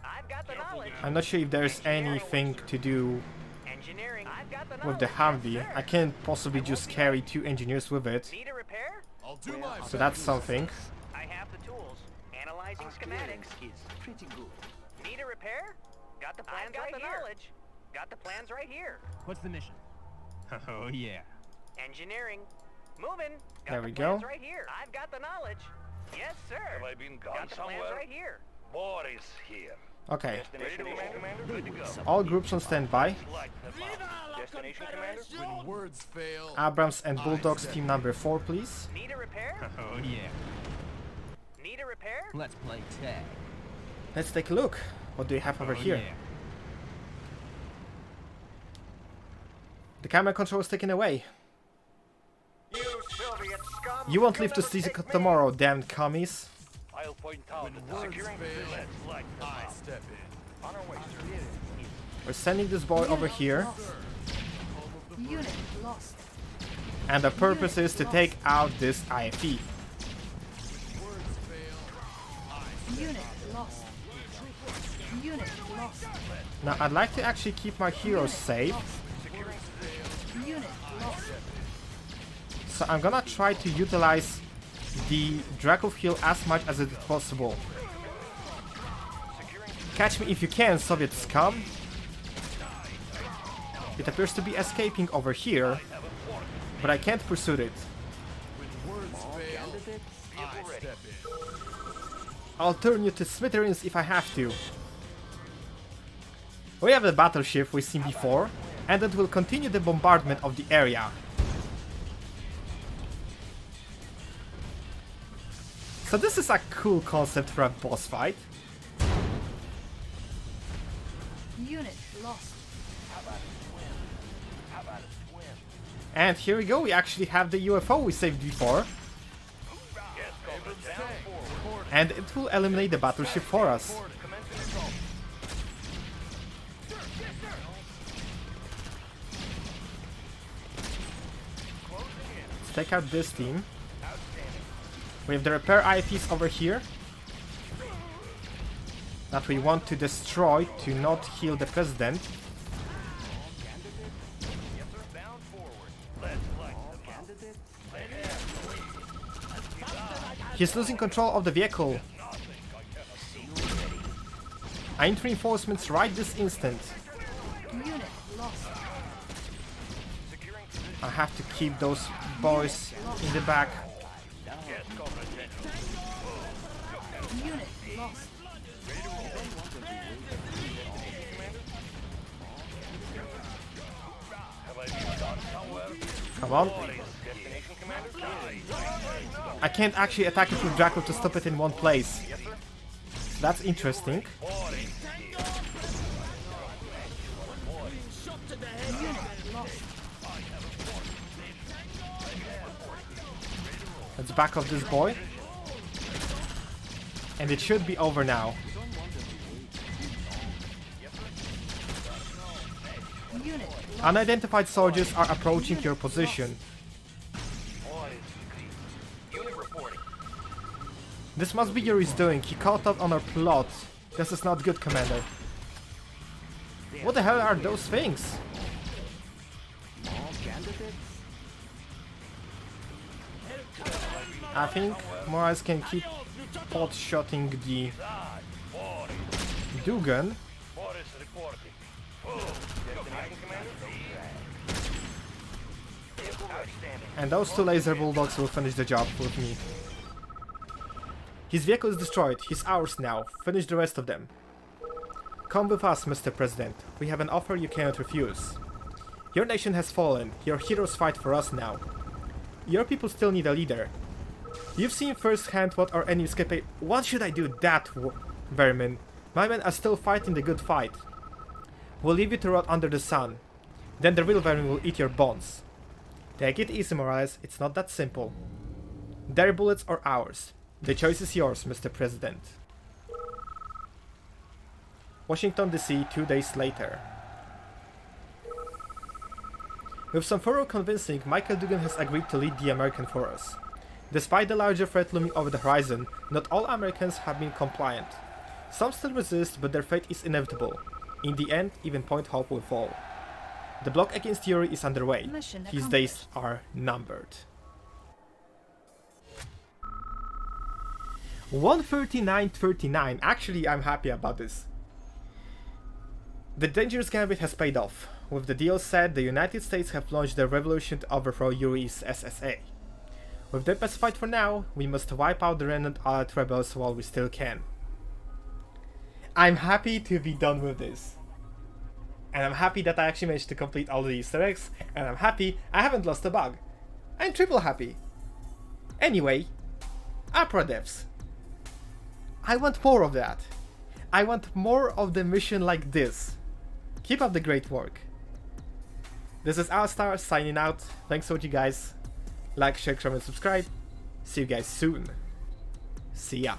I've got the knowledge. I'm not sure if there's anything to do Engineering. I've got the knowledge. with the Humvee. I can't possibly just carry 2 engineers with it. Need a repair? I'll do my So that's something. I have the tools. Analyzing Our schematics. clearance is pretty good. Need a repair? Got the plans right here. Knowledge. Got the plans right here. What's the mission? Oh, yeah. Engineering. Moving. Got There the we plans go. right here. I've got the knowledge. Yes, sir. Have I been gone Got the plans somewhere? right here. Boris here. Okay, Destination commander. Good to go. all groups on standby. Like the Viva la Destination commander? When words fail. Abrams and Bulldogs team number 4, please. Need a repair? Oh, yeah. Need a repair? Let's play tag. Let's take a look. What do you have over Oh, here? yeah. The camera control is taken away. You Soviet scum. You won't live to see it tomorrow, damned commies. I'll point out When that words securing fail, position. Like the I step in. on our way, sir. We're sending this boy over here, Unit lost. and the purpose is to take out this IFE. Words fail. Unit lost. Unit lost. Now I'd like to actually keep my heroes safe, Unit lost. so I'm gonna try to utilize the Dracov heal as much as it is possible. Catch me if you can, Soviet scum. It appears to be escaping over here, but I can't pursue it. When words fail, I step in. I'll turn you to smithereens if I have to. We have the battleship we've seen before, and it will continue the bombardment of the area. So this is a cool concept for a boss fight. Unit lost. And here we go, we actually have the UFO we saved before. And it will eliminate the battleship for us. Let's take out this team. We have the repair IFEs over here that we want to destroy to not heal the president. He's losing control of the vehicle. I need reinforcements right this instant. Unit lost. I have to keep those boys in the back. Unit lost. Come on. I can't actually attack it with Draco to stop it in one place. That's interesting. Let's back off this boy. And it should be over now. Unit Unidentified soldiers are approaching your position. This must be Yuri's doing. He caught up on our plot. This is not good, Commander. What the hell are those things? I think Morales can keep pot-shotting the Dugan. And those two laser bulldogs will finish the job with me. His vehicle is destroyed. He's ours now. Finish the rest of them. Come with us, Mr. President. We have an offer you cannot refuse. Your nation has fallen. Your heroes fight for us now. Your people still need a leader. You've seen firsthand what our enemies can pay. What should I do that, vermin? My men are still fighting the good fight. We'll leave you to rot under the sun. Then the real vermin will eat your bones. Take it easy, Morales. It's not that simple. Their bullets or ours. The choice is yours, Mr. President. Washington, D.C., 2 days later. With some thorough convincing, Michael Dugan has agreed to lead the American force. Despite the larger threat looming over the horizon, not all Americans have been compliant. Some still resist, but their fate is inevitable. In the end, even Point Hope will fall. The block against Yuri is underway. Mission His days are numbered. 139.39. Actually, I'm happy about this. The dangerous gambit has paid off. With the deal set, the United States have launched their revolution to overthrow Yuri's SSA. With them pacified for now, we must wipe out the remnant allied rebels while we still can. I'm happy to be done with this. And I'm happy that I actually managed to complete all the Easter eggs, and I'm happy I haven't lost a bug. I'm triple happy. Anyway, Opera devs. I want more of that. I want more of the mission like this. Keep up the great work. This is Alstar signing out. Thanks for watching, guys. Like, share, comment, subscribe. See you guys soon. See ya.